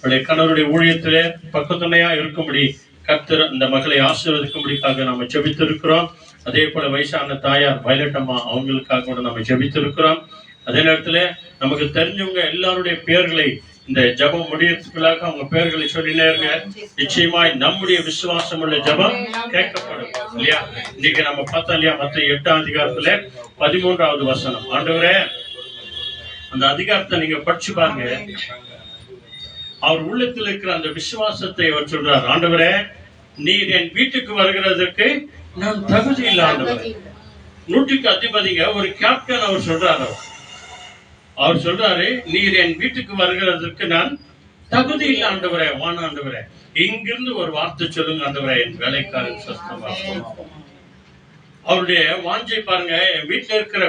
அவருடைய கணவருடைய ஊழியத்திலே பக்கத்துணையா இருக்கும்படி கர்த்தர் இந்த மகளை ஆசீர்வதிக்கும்படிக்காக நாம ஜெபித்திருக்கிறோம். அதே போல வயசான தாயார் வயலட்டம்மா அவங்களுக்காக கூட நம்ம ஜெபித்திருக்கிறோம். அதே நேரத்துல நமக்கு தெரிஞ்சவங்க எல்லாருடைய பெயர்களை இந்த ஜெபம் முடியறதுக்குள்ளாக அவங்க பெயர்களை சொல்லினே இருங்க. நிச்சயமாய் நம்முடைய விசுவாசம் உள்ள ஜெபம் கேட்கப்படும் இல்லையா? இன்னைக்கு நம்ம பார்த்தோம் இல்லையா, மத்திய 8ஆம் அதிகாரத்துல 13வது வசனம். ஆண்டவரே, அந்த அதிகாரத்தை நீங்க படிச்சு பாருங்க. அவர் உள்ளத்தில் இருக்கிற அந்த விசுவாசத்தை அவர் சொல்றார். ஆண்டவரே, நீர் என் வீட்டுக்கு வருகிறதற்கு நான் தகுதி இல்லை ஆண்டவரே. 100க்கு அதிபதிங்க ஒரு கேப்டன் அவர் சொல்றாரு. அவர் சொல்றாரு, நீர் என் வீட்டுக்கு வருகிறதற்கு நான் தகுதி இல்லை ஆண்டவரே. வான ஆண்டவரே, இங்கிருந்து ஒரு வார்த்தை சொல்லுங்க ஆண்டவரே, என் வேலைக்காரன் சுத்தமா. அவருடைய வாஞ்சை பாருங்க. என் வீட்டுல இருக்கிற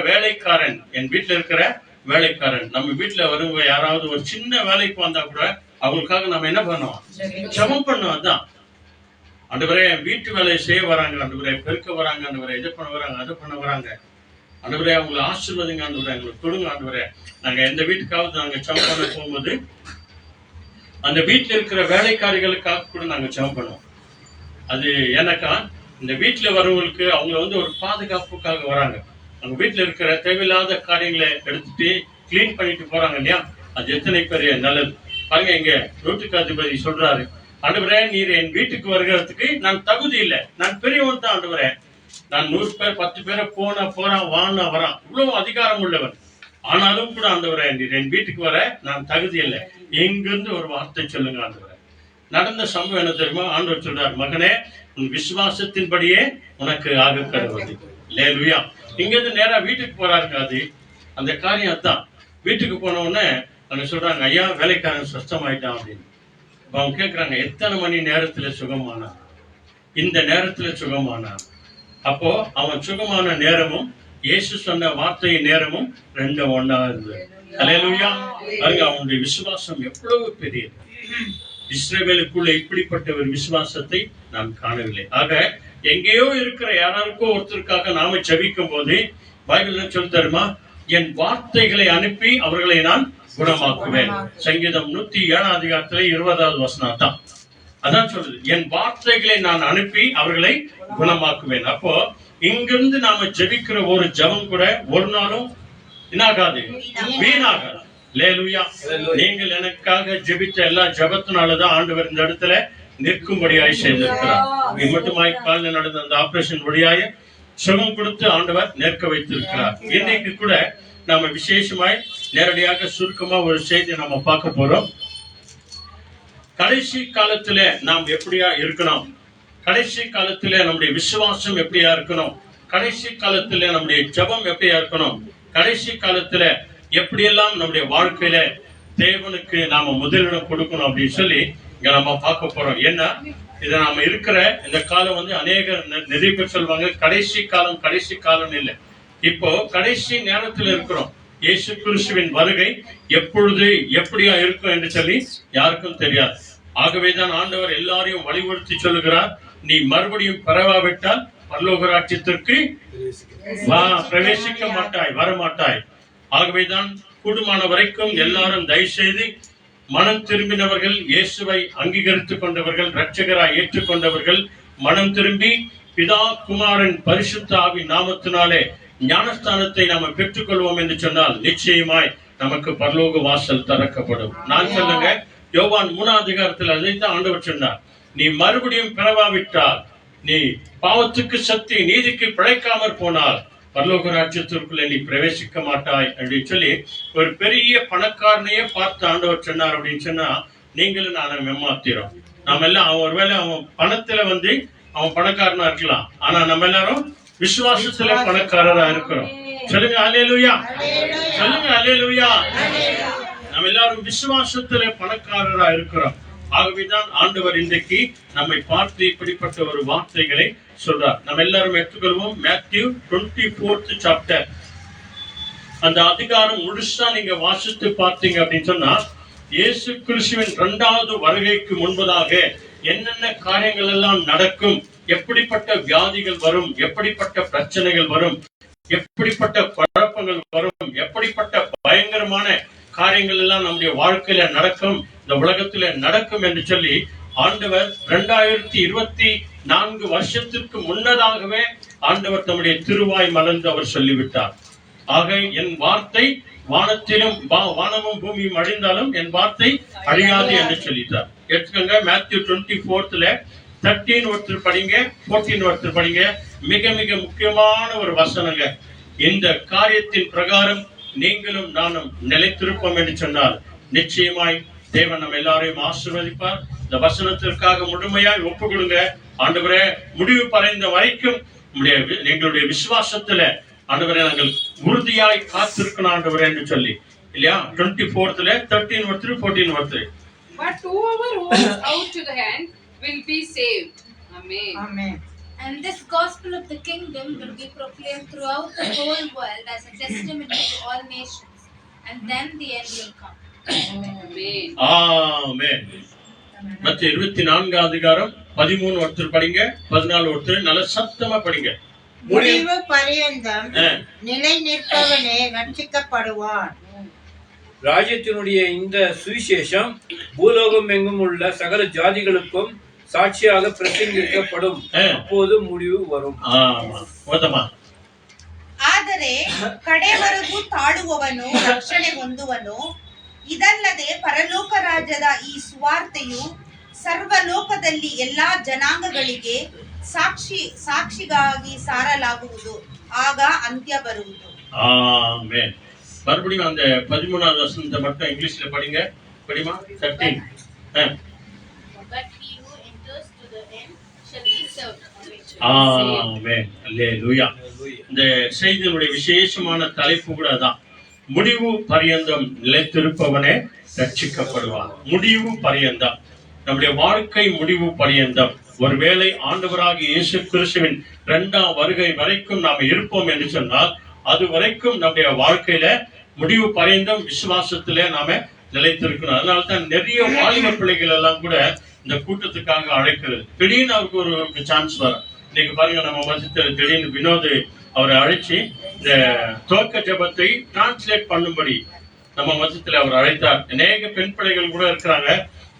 வேலைக்காரன், நம்ம வீட்டுல வருவங்க யாராவது ஒரு சின்ன வேலைக்கு வந்தா கூட அவங்களுக்காக நம்ம என்ன பண்ணுவோம்? ஜெபம் பண்ணுவோம். அதான் ஆண்டவரே, என் வீட்டு வேலையை செய்ய வராங்க, ஆண்டவரே பெருக்க வராங்க, ஆண்டவரே இது பண்ண வராங்க, அது பண்ண வராங்க, ஆண்டவரே அவங்களை ஆசீர்வதிங்க, ஆண்டவரே எங்களுக்கு கொடுங்க, ஆண்டவரே. நாங்க எந்த வீட்டுக்காவது நாங்க ஜெபம் பண்ண போகும்போது அந்த வீட்டுல இருக்கிற வேலைக்காரிகளுக்காக கூட நாங்க ஜெபம் பண்ணுவோம். அது எனக்கா இந்த வீட்டுல வரவங்களுக்கு அவங்க ஒரு பாதுகாப்புக்காக வராங்க. அவங்க வீட்டுல இருக்கிற தேவையில்லாத காரியங்களை எடுத்துட்டு கிளீன் பண்ணிட்டு போறாங்க இல்லையா? அது எத்தனை பெரிய நல்லது பாருங்க. இங்க நூற்றுக்கு அதிபதி சொல்றாரு, ஆண்டவரே நீர் என் வீட்டுக்கு வருகிறதுக்கு நான் தகுதி இல்லை, நான் பெரியவன் தான் ஆண்டவரே, நான் 100 பேர் 10 பேரை போறான் வானா வரான், இவ்வளவு அதிகாரம் உள்ளவன், ஆனாலும் கூட ஆண்டவரே நீர் என் வீட்டுக்கு வர நான் தகுதி இல்லை, எங்கிருந்து ஒரு வார்த்தை சொல்லுங்க ஆண்டவரே. நடந்த சம்பவம் என்ன தெரியுமா? ஆண்டவர் சொல்றார், மகனே உன் விசுவாசத்தின்படியே உனக்கு ஆக கடவுள். லேலுயா. இங்க இருந்து நேரா வீட்டுக்கு போறாருங்க. அது அந்த காரியம் தான். வீட்டுக்கு போன உடனே அவங்க சொல்றாங்க, ஐயா வேலைக்காரன் சுத்தமாயிட்டான் அப்படின்னு. அவங்க கேட்கறாங்க, எத்தனை மணி நேரத்துல சுகமானான்? இந்த நேரத்துல சுகமானான். அப்போ அவன் சுகமான நேரமும் இயேசு சொன்ன வார்த்தை நேரமும் 2 ஒண்ணா இருந்தது. அல்லேலூயா. பாருங்க, அவனுடைய விசுவாசம் எவ்வளவு பெரியது. இஸ்ரவேலுக்குள்ள இப்படிப்பட்ட ஒரு விசுவாசத்தை நாம் காணவில்லை. ஆக எங்கேயோ இருக்கிற யாராருக்கோ ஒருத்தருக்காக நாம ஜெபிக்கும் போது பைபிள் சொல்லி தருமா, என் வார்த்தைகளை அனுப்பி அவர்களை நான் குணமாக்குவேன். சங்கீதம் 107 அதிகாரத்துல 20வது வசனம் தான் அதான் சொல்லுது, என் வார்த்தைகளை நான் அனுப்பி அவர்களை குணமாக்குவேன். அப்போ இங்கிருந்து நாம ஜெபிக்கிற ஒரு ஜெபம் கூட ஒரு நாளும் என்னாகாது, வீணாகாது. லேலுயா. நீங்கள் எனக்காக ஜெபித்த எல்லா ஜெபத்தினாலதான் ஆண்டவர் இந்த இடத்துல நிற்கும்படியாய் செய்திருக்கிறார். இது மட்டுமாய் காலில் நடந்த அந்த ஆபரேஷன் வழியாய சுகம் கொடுத்து ஆண்டவர் நிற்க வைத்திருக்கிறார். இன்னைக்கு கூட நாம விசேஷமாய் நேரடியாக சுருக்கமா ஒரு செய்தி நாம பார்க்க போறோம். கடைசி காலத்துல நாம் எப்படியா இருக்கணும், கடைசி காலத்துல நம்முடைய விசுவாசம் எப்படியா இருக்கணும், கடைசி காலத்துல நம்முடைய ஜெபம் எப்படியா இருக்கணும், கடைசி காலத்துல எப்படியெல்லாம் நம்முடைய வாழ்க்கையில தேவனுக்கு நாம முதலிடம் கொடுக்கணும் அப்படின்னு சொல்லி இங்க நம்ம பார்க்க போறோம். ஏன்னா இத நாம இருக்கிற இந்த காலம் அநேக நிறைய பேர் சொல்லுவாங்க கடைசி காலம் இல்லை. இப்போ கடைசி நேரத்துல இருக்கிறோம். இயேசு கிறிஸ்துவின் வருகை எப்பொழுது எப்படியா இருக்கும் என்று சொல்லி யாருக்கும் தெரியாது. ஆகவேதான் ஆண்டவர் எல்லாரையும் வலியுறுத்தி சொல்லுகிறார், நீ மறுபடியும் பரவாவிட்டால் பரலோக ராஜ்யத்திற்கு பிரவேசிக்க மாட்டாய், வரமாட்டாய். ஆகவேதான் கூடுமான வரைக்கும் எல்லாரும் தயவு செய்து மனம் திரும்பினவர்கள், இயேசுவை அங்கீகரித்துக் கொண்டவர்கள், இரட்சகராய் ஏற்றுக்கொண்டவர்கள், மனம் திரும்பி பிதா குமாரன் பரிசுத்த ஆவி நாமத்தினாலே ஞானஸ்தானத்தை நாம பெற்றுக்கொள்வோம் என்று சொன்னால் நிச்சயமாய் நமக்கு பரலோக வாசல் திறக்கப்படும். நான் சொல்லுங்க, யோவான் 3 அதிகாரத்தில் அதைத்தான் ஆண்டவர் சொன்னார், நீ மறுபடியும் பிறவாவிட்டால், நீ பாவத்துக்கு சக்தி நீதிக்கு பிழைக்காமற் போனால் பரலோக ராஜ்யத்திற்குள்ள நீ பிரவேசிக்க மாட்டாய் அப்படின்னு சொல்லி ஒரு பெரிய பணக்காரனையே பார்த்து ஆண்டவர் சொன்னார். அப்படின்னு சொன்னா நீங்களும் நானும் ஏமாத்திரோம். நாம எல்லாம் அவன் ஒருவேளை அவன் பணத்துல அவன் பணக்காரனா இருக்கலாம், ஆனா நம்ம எல்லாரும் விசுவாசத்துல பணக்காரரா இருக்கிறோம். சொல்லுங்க அல்லேலூயா, சொல்லுங்க அல்லேலூயா. நம்ம எல்லாரும் விசுவாசத்துல பணக்காரரா இருக்கிறோம். ஆகவேதான் ஆண்டவர் இன்றைக்கு நம்மை பார்த்து இப்படிப்பட்ட ஒரு வார்த்தைகளை சொல்றார். நம்ம எல்லாரும் எடுத்துக்கொள்வோம். மேத்யூ 24th சாப்டர், அந்த அதிகாரம் முழுசா நீங்க வாசித்து பார்த்தீங்க அப்படின்னு சொன்னா, இயேசு கிறிஸ்துவின் 2வது வருகைக்கு முன்பதாக என்னென்ன காரியங்கள் எல்லாம் நடக்கும், எப்படிப்பட்ட வியாதிகள் வரும், எப்படிப்பட்ட பிரச்சனைகள் வரும், எப்படிப்பட்ட குழப்பங்கள் வரும், எப்படிப்பட்ட பயங்கரமான காரியங்கள் எல்லாம் நம்முடைய வாழ்க்கையில நடக்கும், இந்த உலகத்துல நடக்கும் என்று சொல்லி ஆண்டவர் 2024 வருஷத்திற்கு முன்னதாகவே ஆண்டவர் தம்முடைய திருவாய் மலர்ந்து அவர் சொல்லிவிட்டார். ஆக என் வார்த்தை வானத்திலும் வானமும் பூமியும் அழிந்தாலும் என் வார்த்தை அழியாது என்று சொல்லிட்டார். எடுத்துக்கோங்க, மேத்யூ 24th 13 ஒருத்தர் படிங்க, 14 ஒருத்தர் படிங்க. மிக மிக முக்கியமான ஒரு வசனங்க. இந்த காரியத்தின் பிரகாரம் நீங்களும் நானும் நிலைத்திருப்போம் என்று சொன்னால் நிச்சயமாய் தேவன் நம்ம எல்லாரையும் ஆசீர்வதிப்பார். இந்த வசனத்திற்காக முழுமையாய் ஒப்பு கொடுங்க. ஆண்டவரே, முடிவு பறைந்த வரைக்கும் எங்களுடைய விசுவாசத்துல ஆண்டவரே நாங்கள் உறுதியாய் காத்திருக்கணும் ஆண்டவரே என்று சொல்லி இல்லையா? 24th 13 ஒருத்தர் 14 ஒருத்தர். But whoever holds out to the hand will be saved. Amen. Amen. And this gospel of the kingdom will be proclaimed throughout the whole world as a testimony to all nations. And then the end will come. ஆமென். மத்திய 24 அதிகாரம் 13 ஒருத்தர் படிங்க, 14 ஒருத்தர் நல்ல சத்தமா படிங்க. முடிவு பரியந்தம் நிலை நிற்பவனே ரட்சிக்கப்படுவான். ராஜ்யத்தினுடைய இந்த சுவிசேஷம் பூலோகம் எங்கும் உள்ள சகல ஜாதிகளுக்கும் சாட்சியாக பிரசங்கிக்கப்படும். அப்போது முடிவு வரும். ಆದರೆ ಕಡೆವರೆಗೂ ತಾಳುವವನು ರಕ್ಷಣೆ ಹೊಂದುವನು. ಇದಲ್ಲದೆ ಪರಲೋಕ ರಾಜ್ಯದ ಈ ಸುವಾರ್ತೆಯು ಸರ್ವಲೋಕದಲ್ಲಿ ಎಲ್ಲಾ ಜನಾಂಗಗಳಿಗೆ ಸಾಕ್ಷಿಗಾಗಿ ಸಾರಲಾಗುವುದು. ಆಗ ಅಂತ್ಯ ಬರುವುದು. ஆமென். மறுபடியும் அந்த 13வது வசனத்தை மட்டும் இங்கிலீஷ்ல படிங்க. படிமா 13. But he who enters to the end shall be served. ஆமென். அல்லேலூயா. இந்த செய்தியினுடைய விசேஷமான தலைப்பு கூட அதான். முடிவு பரியந்தம் நிலைத்திருப்பவனே ரட்சிக்கப்படுவான். முடிவு பரியந்தம், நம்முடைய வாழ்க்கை முடிவு பரியந்தம். ஒருவேளை ஆண்டவராகிய இயேசு கிறிஸ்துவின் 2ஆம் வருகை வரைக்கும் நாம் இருப்போம் என்று சொன்னால், அது வரைக்கும் நம்முடைய வாழ்க்கையில முடிவு பரியந்தம் விசுவாசத்திலே நாம நிலைத்திருக்கணும். அதனால்தான் நிறைய வாலிப பிள்ளைகள் எல்லாம் கூட இந்த கூட்டத்துக்காக அழைக்கிறது. திடீர்னு அவருக்கு ஒரு சான்ஸ் வரும். இன்னைக்கு பாருங்க, நம்ம மத்தியில் திடீர்னு வினோத் அவரை அழைச்சி இந்த துவக்க ஜெபத்தை டிரான்ஸ்லேட் பண்ணும்படி நம்ம மத்தியில் அவர் அழைத்தார். அநேக பெண் பிள்ளைகள் கூட இருக்கிறாங்க.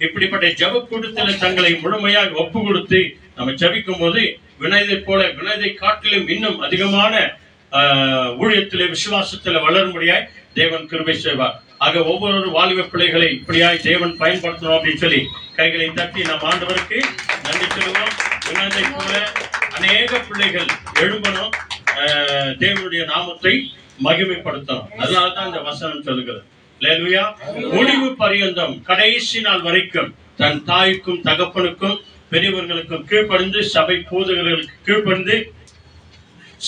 இப்படிப்பட்ட ஜெப கூட்டத்தில் தங்களை முழுமையாக ஒப்பு கொடுத்து நம்ம ஜெபிக்கும் போது வினதை காட்டிலும் இன்னும் அதிகமான ஊழியத்திலே விசுவாசத்திலே வளரும்படியாய் தேவன் கிருபை செய்வார். ஆக ஒவ்வொரு வாலிப பிள்ளைகளை இப்படியாய் தேவன் பயன்படுத்தணும் அப்படின்னு சொல்லி கைகளை தட்டி நாம் ஆண்டவருக்கு நன்றி சொல்லுவோம். வினதை போல அநேக பிள்ளைகள் எழும்பணும், தேவனுடைய நாமத்தை மகிமைப்படுத்தணும். அதனால்தான் இந்த வசனம் சொல்லுகிறது. அல்லேலூயா. முடிவு பரியந்தம், கடைசி நாள் வரைக்கும் தன் தாய்க்கும் தகப்பனுக்கும் பெரியவர்களுக்கும் கீழ்ப்படிந்து, சபை போதகர்களுக்கு கீழ்ப்படிந்து,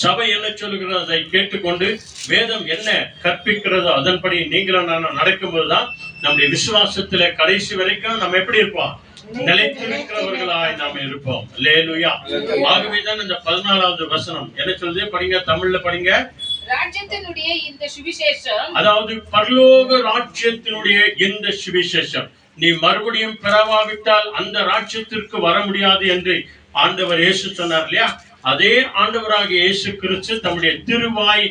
சபை என்ன சொல்லுகிறதோ அதை கேட்டுக்கொண்டு, வேதம் என்ன கற்பிக்கிறதோ அதன்படி நீங்களும் நான் நடக்கும்போதுதான் நம்முடைய விசுவாசத்துல கடைசி வரைக்கும் நம்ம எப்படி இருப்போம்? நிலைத்திருக்கிறவர்களாய் நாம இருப்போம். அல்லேலூயா. ஆகவேதான் இந்த 14வது வசனம் என்ன சொல்லுது? படிங்க, தமிழ்ல படிங்க. ராஜ்யத்தினுடைய இந்த சுவிசேஷம், அதாவது பரலோக ராஜ்யத்தினுடைய இந்த சுவிசேஷம், நீ மறுபடியும் பெறவாவிட்டால் அந்த ராஜ்யத்திற்கு வர முடியாது என்று ஆண்டவர் இயேசு சொன்னார் இல்லையா? அதே ஆண்டவராகிய இயேசு கிறிஸ்து தம்முடைய திருவாய்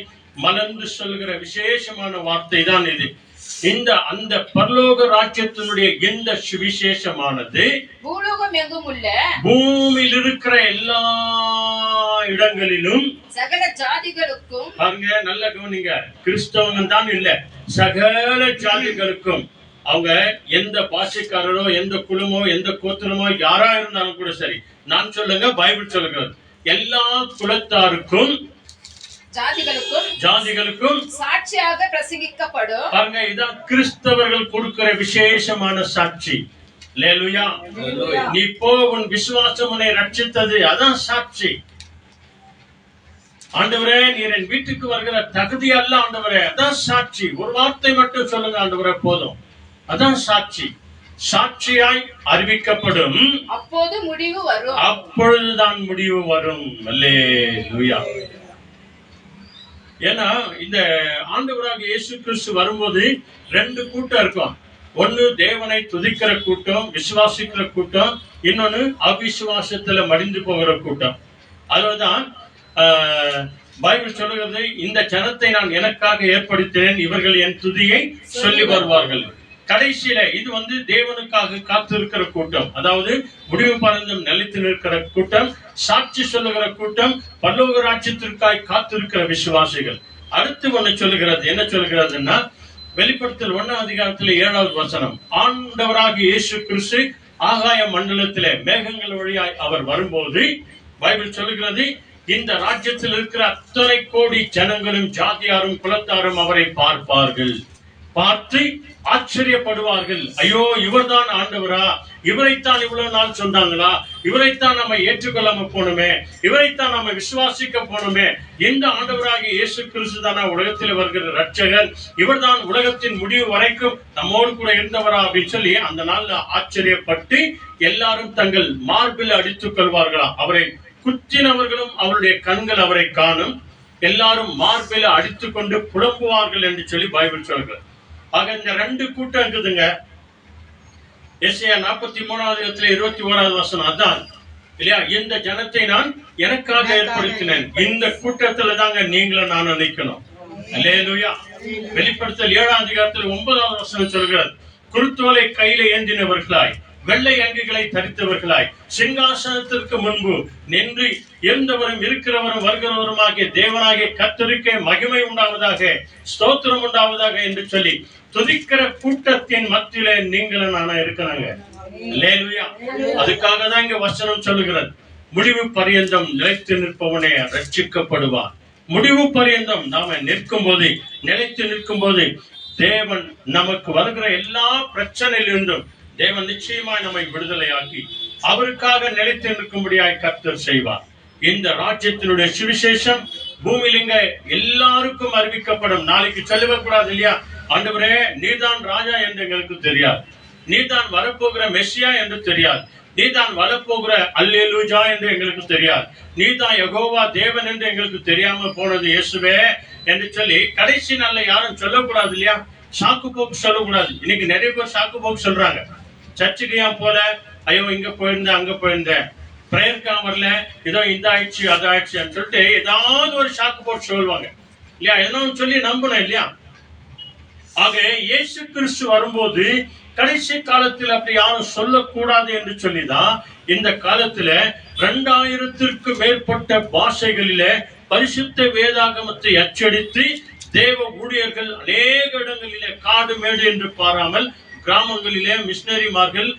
மலர்ந்து சொல்கிற விசேஷமான வார்த்தை தான் இது. அந்த பரலோக ராஜ்யத்தினுடைய எந்த சுவிசேஷமானது பூலோகம் எங்கும் உள்ள பூமியில் இருக்கிற எல்லா இடங்களிலும் சகல ஜாதிகளுக்கும், பாருங்க, நல்ல கவனிங்க, கிறிஸ்தவங்க தான் இல்ல, சகல ஜாதிகளுக்கும், அவங்க எந்த பாஷைக்காரரோ எந்த குலமோ எந்த கோத்திரமோ யாரா இருந்தாலும் கூட சரி, நான் சொல்லுங்க, பைபிள் சொல்லுகிறது, எல்லா குலத்தாருக்கும் ஜாதிகளுக்கும் சாட்சியாக பிரசங்கிக்கப்படும். பாருங்க, இதான் கிறிஸ்தவர்கள் கொடுக்கிற விசேஷமான சாட்சி. அல்லேலூயா. நீ போ, உன் விசுவாசம் உன்னை ரட்சித்தது, அதான் சாட்சி. ஆண்டவரே, நீர் என் வீட்டுக்கு வருகிற தகுதி அல்ல ஆண்டவரே, அதான் சாட்சி. ஒரு வார்த்தை மட்டும் சொல்லுங்க ஆண்டவரே, போதும், அதான் சாட்சி. சாட்சியாய் அறிவிக்கப்படும், அப்போது முடிவு வரும், அப்பொழுதுதான் முடிவு வரும். அல்லேலூயா. ஏன்னா இந்த ஆண்டவராகிய இயேசு கிறிஸ்து வரும்போது 2 கூட்டம் இருக்கும். ஒன்னு தேவனை துதிக்கிற கூட்டம், விசுவாசிக்கிற கூட்டம். இன்னொன்னு அவிசுவாசத்துல மடிந்து போகிற கூட்டம். அதுதான் பைபிள் சொல்லுகிறது, இந்த ஜனத்தை நான் எனக்காக ஏற்படுத்தினேன், இவர்கள் என் துதியை சொல்லி வருவார்கள். கடைசியில இது தேவனுக்காக காத்திருக்கிற கூட்டம், அதாவது முடிவு பரியந்தம் நிலைத்து நிற்கிற கூட்டம், சாட்சி சொல்லுகிற கூட்டம், பரலோக ராஜ்யத்திற்காய் காத்திருக்கிற விசுவாசிகள். அடுத்து ஒண்ணு சொல்லுகிறது, என்ன சொல்லுகிறதுன்னா, வெளிப்படுத்தல் 1ஆம் அதிகாரத்துல 7வது வசனம், ஆண்டவராகிய இயேசு கிறிஸ்து ஆகாய மண்டலத்திலே மேகங்கள் வழியாய் அவர் வரும்போது பைபிள் சொல்லுகிறது, இந்த ராஜ்யத்தில் இருக்கிற அத்தனை கோடி ஜனங்களும் ஜாதியாரும் குலத்தாரும் அவரை பார்ப்பார்கள், பார்த்து ஆச்சரியப்படுவார்கள். ஐயோ, இவர்தான் ஆண்டவரா? இவரைத்தான் இவ்வளவு நாள் சொன்னாங்களா? இவரைத்தான் நம்ம ஏற்றுக்கொள்ளாம போனோமே, இவரைத்தான் நம்ம விசுவாசிக்க போனோமே, இந்த ஆண்டவராகிய இயேசு கிறிஸ்து தானா உலகத்தில் வருகிற ரட்சகர்? இவர்தான் உலகத்தின் முடிவு வரைக்கும் நம்மோடு கூட இருந்தவரா அப்படின்னு சொல்லி அந்த நாள்ல ஆச்சரியப்பட்டு எல்லாரும் தங்கள் மார்பில் அடித்துக் கொள்வார்களா, அவரை குத்தினவர்களும் அவருடைய கண்கள் அவரை காணும், எல்லாரும் மார்பில அடித்துக் கொண்டு புலம்புவார்கள் என்று சொல்லி பைபிள் சொல்கிறது. ஆக இந்த ரெண்டு கூட்டம் இருக்குதுங்க. எஸ்ஐயா 43 21 வசனம் அதான் இல்லையா, இந்த ஜனத்தை நான் எனக்காக ஏற்படுத்தினேன். இந்த கூட்டத்துல தாங்க நீங்களும் நான் நினைக்கணும். அல்லேலூயா. வெளிப்படுத்தல் 7 9 வசனம் சொல்கிறது, குருத்தோலை கையில ஏந்தினவர்களாய் வெள்ளை அங்கிகளை தரித்தவர்களாய் சிங்காசனத்திற்கு முன்பு நின்று இருந்தவரும் இருக்கிறவரும் வருகிறவருமாகிய தேவனாகிய கர்த்தருக்கே மகிமை உண்டாவதாக, ஸ்தோத்திரம் உண்டாவதாக என்று சொல்லி துதிக்கிற கூட்டத்தின் மத்தியிலே நீங்களும் நானா இருக்கிறாங்க. அல்லேலூயா. அதுக்காக தான் இங்க வசனம் சொல்லுகிறது, முடிவு பரியந்தம் நிலைத்து நிற்பவனே ரட்சிக்கப்படுவான். முடிவு பரியந்தம் நாம நிற்கும் போது, நிலைத்து நிற்கும் போது தேவன் நமக்கு வருகிற எல்லா பிரச்சனையிலிருந்தும் தேவன் நிச்சயமாய் நம்மை விடுதலையாக்கி அவருக்காக நிலைத்து நிற்கும்படியாய் கர்த்தர் செய்வார். இந்த ராஜ்யத்தினுடைய சுவிசேஷம் பூமியிலிங்க எல்லாருக்கும் அறிவிக்கப்படும். நாளைக்கு சொல்லக்கூடாது இல்லையா, ஆண்டவரே நீதான் ராஜா என்று எங்களுக்கு தெரியாது, நீதான் வரப்போகிற மெஸ்ஸியா என்று தெரியாது, நீதான் வரப்போகிற அல்லேலூயா என்று எங்களுக்கு தெரியாது, நீதான் யெகோவா தேவன் என்று எங்களுக்கு தெரியாம போனது இயேசுவே என்று சொல்லி கடைசி நாள்ல யாரும் சொல்லக்கூடாது இல்லையா, சாக்கு போக்கு சொல்லக்கூடாது. இன்னைக்கு நிறைய பேர் சாக்கு போக்கு சொல்றாங்க. சர்ச்சுக்கு ஏன் போல, ஐயோ இங்க போயிருந்தேன் அங்க போயிருந்தேன், பிரேயர்க்கா வரல, ஏதோ இந்த ஆயிடுச்சு அது ஆயிடுச்சுன்னு சொல்லிட்டு ஏதாவது ஒரு சாக்கு போட்டு சொல்லுவாங்க இல்லையா, என்னன்னு சொல்லி நம்பணும் இல்லையா. ஆக இயேசு கிறிஸ்து வரும்போது கடைசி காலத்தில் அப்படி யாரும் சொல்லக்கூடாது என்று சொல்லிதான் இந்த காலத்துல 2000க்கும் மேற்பட்ட பாஷைகளிலே பரிசுத்த வேதாகமத்தை அச்சடித்து தேவ ஊழியர்கள் அநேக இடங்களிலே காடு மேடு என்று பாராமல், கிராமங்களிலே மிஷனரிமார்கள்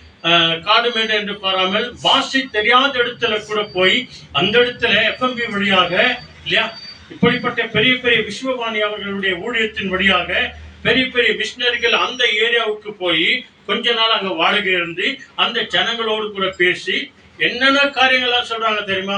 காடு மேடு என்று பாராமல் பாஷை தெரியாத இடத்துல கூட போய் அந்த இடத்துல FMB வழியாக இல்லையா, இப்படிப்பட்ட பெரிய பெரிய விஸ்வவாணி அவர்களுடைய ஊழியத்தின் வழியாக பெரிய பெரிய மிஷனரிகள் அந்த ஏரியாவுக்கு போய் கொஞ்ச நாள் அங்க வாடகை இருந்து அந்த ஜனங்களோடு கூட பேசி என்னென்ன காரியங்கள்லாம் சொல்றாங்க தெரியுமா,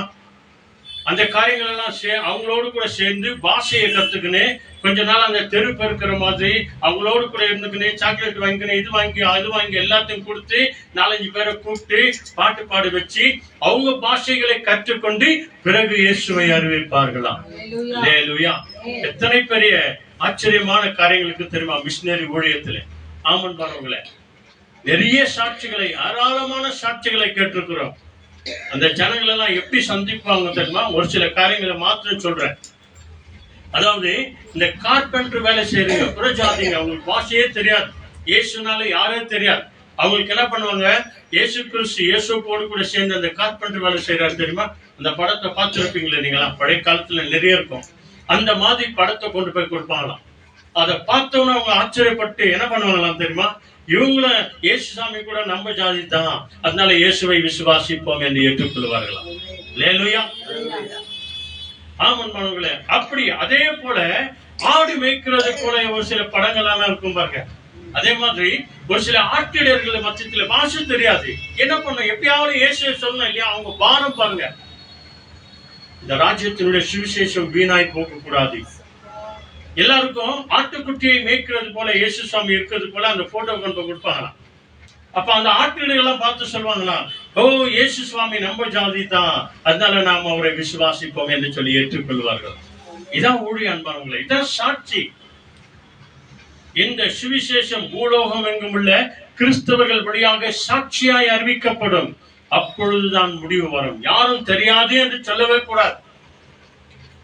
அந்த காரியங்கள் எல்லாம் அவங்களோடு கூட சேர்ந்து பாஷையை கத்துக்கின்னு கொஞ்ச நாள் அந்த தெரு பெருக்கிற மாதிரி அவங்களோடு கூட இருந்துக்கின்னு சாக்லேட் வாங்கிக்கணும், இது வாங்கி அது வாங்கி எல்லாத்தையும் கொடுத்து 4-5 பேரை கூப்பிட்டு பாட்டு பாடி வச்சு அவங்க பாஷைகளை கற்றுக்கொண்டு பிறகு இயேசுவை அறிவிப்பார்களாம். அல்லேலூயா. எத்தனை பெரிய ஆச்சரியமான காரியங்களுக்கு தெரியுமா மிஷனரி ஊழியத்துல. ஆமன் பாருங்களே, நிறைய சாட்சிகளை, ஏராளமான சாட்சிகளை கேட்டிருக்கிறோம். அந்த ஜனங்கள் எல்லாம் எப்படி சந்திப்பாங்க தெரியுமா, ஒரு சில காரியங்களை மாத்திரம் சொல்றேன். அதாவது இந்த கார்பெண்டர் வேலை செய்யறீங்க, புறஜாதிங்க, அவங்களுக்கு பாஷையே தெரியாது, இயேசுனால யாரே தெரியாது. அவங்களுக்கு என்ன பண்ணுவாங்க, இயேசு கிறிஸ்து இயேசுவோடு கூட சேர்ந்து அந்த கார்பெண்டர் வேலை செய்யறாரு தெரியுமா. அந்த படத்தை பார்த்துருப்பீங்களே நீங்களா, பழைய காலத்துல நிறைய இருக்கும். அந்த மாதிரி படத்தை கொண்டு போய் கொடுப்பாங்களாம். அதை பார்த்தோன்னு அவங்க ஆச்சரியப்பட்டு என்ன பண்ணுவாங்களாம் தெரியுமா, இவங்கள இயேசு சாமி கூட நம்ம ஜாதி தான், அதனால இயேசுவை விசுவாசிப்போம் என்று ஏற்றுக்கொள்வார்களாம். அல்லேலூயா. ஆமன் மனங்களே. அப்படி அதே போல ஆடு மேய்க்கிறது போல ஒரு சில படங்கள்லாம் இருக்கும் பாருங்க. அதே மாதிரி ஒரு சில ஆட்டிடர்கள் மத்தியத்துல பாஷை தெரியாது, என்ன பண்ணும், எப்பயாவது இயேசுவை சொல்லணும் இல்லையா, அவங்க பாரம் பாருங்க. இந்த ராஜ்யத்தினுடைய சுவிசேஷம் வீணாய் போக கூடாது. எல்லாருக்கும் ஆட்டுக்குட்டியை மேய்க்கிறது போல இயேசு சாமி இருக்கிறது போல அந்த போட்டோ கொண்டு கொடுப்பாங்களாம். அப்ப அந்த ஆட்டுகளை எல்லாம் பார்த்து சொல்லுவாங்களாம், ஓ இயேசு சுவாமி நம்ம ஜாதி தான், அதனால நாம் அவரை விசுவாசிப்போம் என்று சொல்லி ஏற்றுக்கொள்வார்கள். இதான் ஊழிய அன்பானவங்களே, இதான் சாட்சி. இந்த சுவிசேஷம் பூலோகம் எங்கும் உள்ள கிறிஸ்தவர்கள் வழியாக சாட்சியாய் அறிவிக்கப்படும். அப்பொழுதுதான் முடிவு வரும். யாரும் தெரியாது என்று சொல்லவே கூடாது,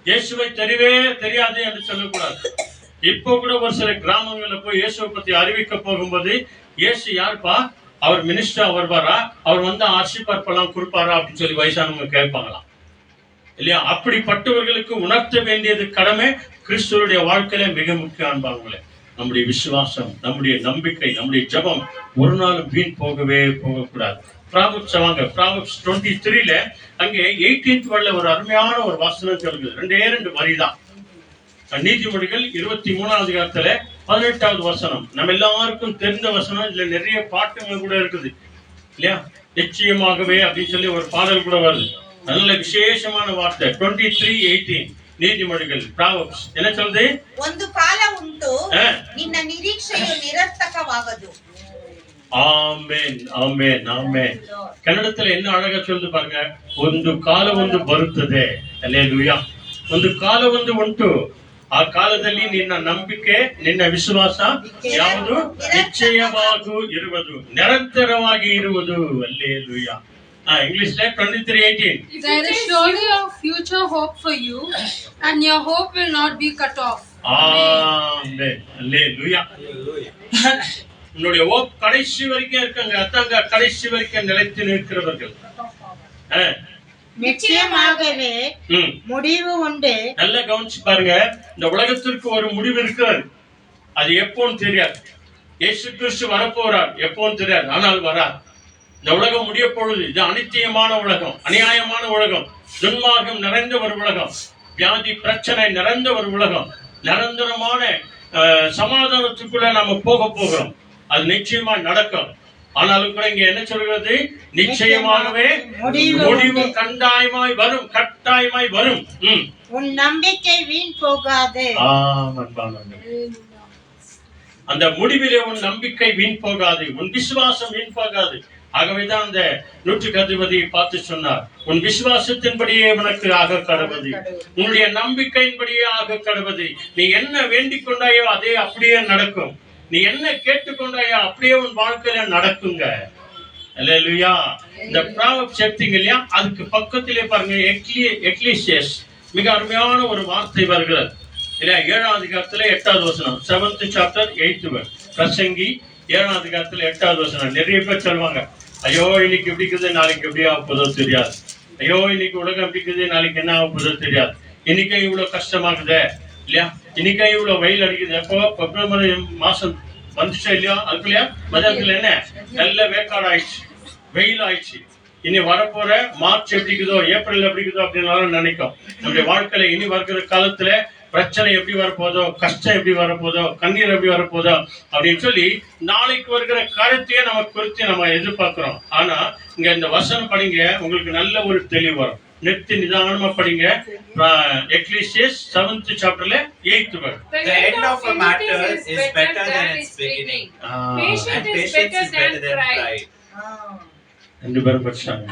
இயேசுவை தெரியவே தெரியாது என்று சொல்லக்கூடாது. இப்போ கூட ஒரு சில கிராமங்கள்ல போய் இயேசுவை பத்தி அறிவிக்க போகும்போது, இயேசு யாருப்பா, அவர் மினிஸ்டரா வருவாரா, அவர் வந்து ஆசீர்வாதம் கொடுப்பாரா அப்படின்னு சொல்லி வயசானவங்க கேட்பாங்களாம் இல்லையா. அப்படிப்பட்டவர்களுக்கு உணர்த்த வேண்டியது கடமை. கிறிஸ்துவனுடைய வாழ்க்கையில மிக முக்கியம் அன்பாங்களே. நம்முடைய விசுவாசம், நம்முடைய நம்பிக்கை, நம்முடைய ஜெபம் ஒரு நாளும் வீண் போகவே போகக்கூடாது. Proverbs 23 அங்கே 18th வரையில ஒரு அருமையான ஒரு வசனம் சொல்லுது. 2 வரிதான். நீதிமொழிகள் 23 18வது வசனம் நம்ம எல்லாருக்கும் தெரிந்த வசனம். இதுல நிறைய பாட்டுகள் கூட இருக்குது இல்லையா. நிச்சயமாகவே அப்படின்னு சொல்லி ஒரு பாடல் கூட வருது. நல்ல விசேஷமான வார்த்தை. 23:18 ನೀತಿಮೊಳಿಗಳು ಪ್ರಾವರ್ಬ್ಸ್ என்ன சொல்லுது? ಒಂದು ಕಾಲ ಉಂಟು ನಿನ್ನ ನಿರೀಕ್ಷೆಯು ನಿರರ್ಥಕವಾಗದು. ಆಮೇನ್ ಆಮೇನ್ ಆಮೇನ್. ಕನ್ನಡದಲ್ಲಿ என்ன அழகா சொல்லுது பாருங்க, ಒಂದು ಕಾಲ ಒಂದು ಬರುತ್ತದೆ. ಹಲ್ಲೆಲೂಯಾ. ಒಂದು ಕಾಲ ಒಂದು ಉಂಟು, ಆ ಕಾಲದಲ್ಲಿ ನಿನ್ನ ನಂಬಿಕೆ ನಿನ್ನ ವಿಶ್ವಾಸ ಯಾವುದು ನಿಶ್ಚಯವಾಗಿ ಇರುವುದು, ನಿರಂತರವಾಗಿ ಇರುವುದು. Hallelujah. English 23:18. There is surely a future hope for you, and your hope will not be cut off. ஆமென். ஹல்லேலூயா. உன்னுடைய hope கடைசி வரைக்கும் இருக்காங்க. அதாங்க கடைசி வரைக்கும் நிலைத்து நிற்கிறவர்கள். நிச்சயமாகவே முடிவு உண்டு. நல்லா கவனிச்சு பாருங்க, இந்த உலகத்திற்கு ஒரு முடிவு இருக்கிறது. அது எப்போன்னு தெரியாது. இயேசு கிறிஸ்து வரப்போறார், எப்போன்னு தெரியாது, ஆனால் வரார். இந்த உலகம் முடிய பொழுது இது அனித்தியமான உலகம், அநியாயமான உலகம், துன்மார்க்கம் நிறைந்த ஒரு உலகம், வியாதி பிரச்சனை நிறைந்த ஒரு உலகம். நிரந்தரமான சமாதானத்துக்குள்ள நாம போகிறோம். அது நிச்சயமா நடக்கும். ஆனாலும் கூட இங்க என்ன சொல்கிறது, நிச்சயமாகவே முடிவு கட்டாயமாய் வரும், கட்டாயமாய் வரும். உன் நம்பிக்கை வீண் போகாது. அந்த முடிவிலே உன் நம்பிக்கை வீண் போகாது, உன் விசுவாசம் வீண் போகாது. ஆகவேதான் அந்த 100 பார்த்து சொன்னார், உன் விசுவாசத்தின்படியே உனக்கு ஆக கடவுது, உன்னுடைய நம்பிக்கையின்படியே ஆக கடவுது. நீ என்ன வேண்டிக் கொண்டாயோ அதே அப்படியே நடக்கும். நீ என்ன கேட்டுக்கொண்டாயோ அப்படியே உன் வாழ்க்கையில நடக்குங்க. அல்லேலூயா. இந்த ப்ராவர்ப்ஸ் எடுத்தீங்க இல்லையா, அதுக்கு பக்கத்திலே பாருங்க எக்லீசியஸ், மிக அருமையான ஒரு வார்த்தை வருகிறது இல்லையா. 7ஆம் அதிகாரத்துல 8வது வசனம், 7th chapter 8th verse. பிரசங்கி 7ஆம் அதிகாரத்துல 8வது வசனம். நிறைய பேர் சொல்லுவாங்க, ஐயோ இன்னைக்கு எப்படி இருக்குது, நாளைக்கு எப்படி ஆக போதோ தெரியாது. ஐயோ இன்னைக்கு உலகம் எப்படி இருக்குது, நாளைக்கு என்ன ஆக போதோ தெரியாது. இன்னைக்கு இவ்வளவு கஷ்டமாகுதே இல்லையா, இன்னைக்கு இவ்வளவு வெயில் அடிக்குது. எப்போ பிப்ரவரி மாசம் வந்துச்சா இல்லையா, அதுக்குள்ளயா மதியத்துல என்ன நல்ல வேக்காடு ஆயிடுச்சு, வெயில் ஆயிடுச்சு. இனி வரப்போற மார்ச் எப்படி இருக்குதோ, ஏப்ரல் எப்படி இருக்குதோ அப்படின்னு நினைக்கும். நம்முடைய வாழ்க்கையில இனி வருகிற காலத்துல பிரச்சனை எப்படி வரப்போதோ, கஷ்டம் எப்படி வரப்போதோ, கண்ணீர் எப்படி வரப்போதோ அப்படின்னு சொல்லி நாளைக்கு வருகிற காலத்தையே நம்ம குறித்து நம்ம எதிர்பார்க்கிறோம். ஆனா இங்க இந்த வசனம் படிங்க, உங்களுக்கு நல்ல ஒரு தெளிவு வரும். நிறுத்தி நிதானமா படிங்க. எக்லீசியஸ் 7th chapterல 8th verse. The end of a matter is better than its beginning. Patience is better than pride. ரெண்டு பேரும் படிச்சாங்க.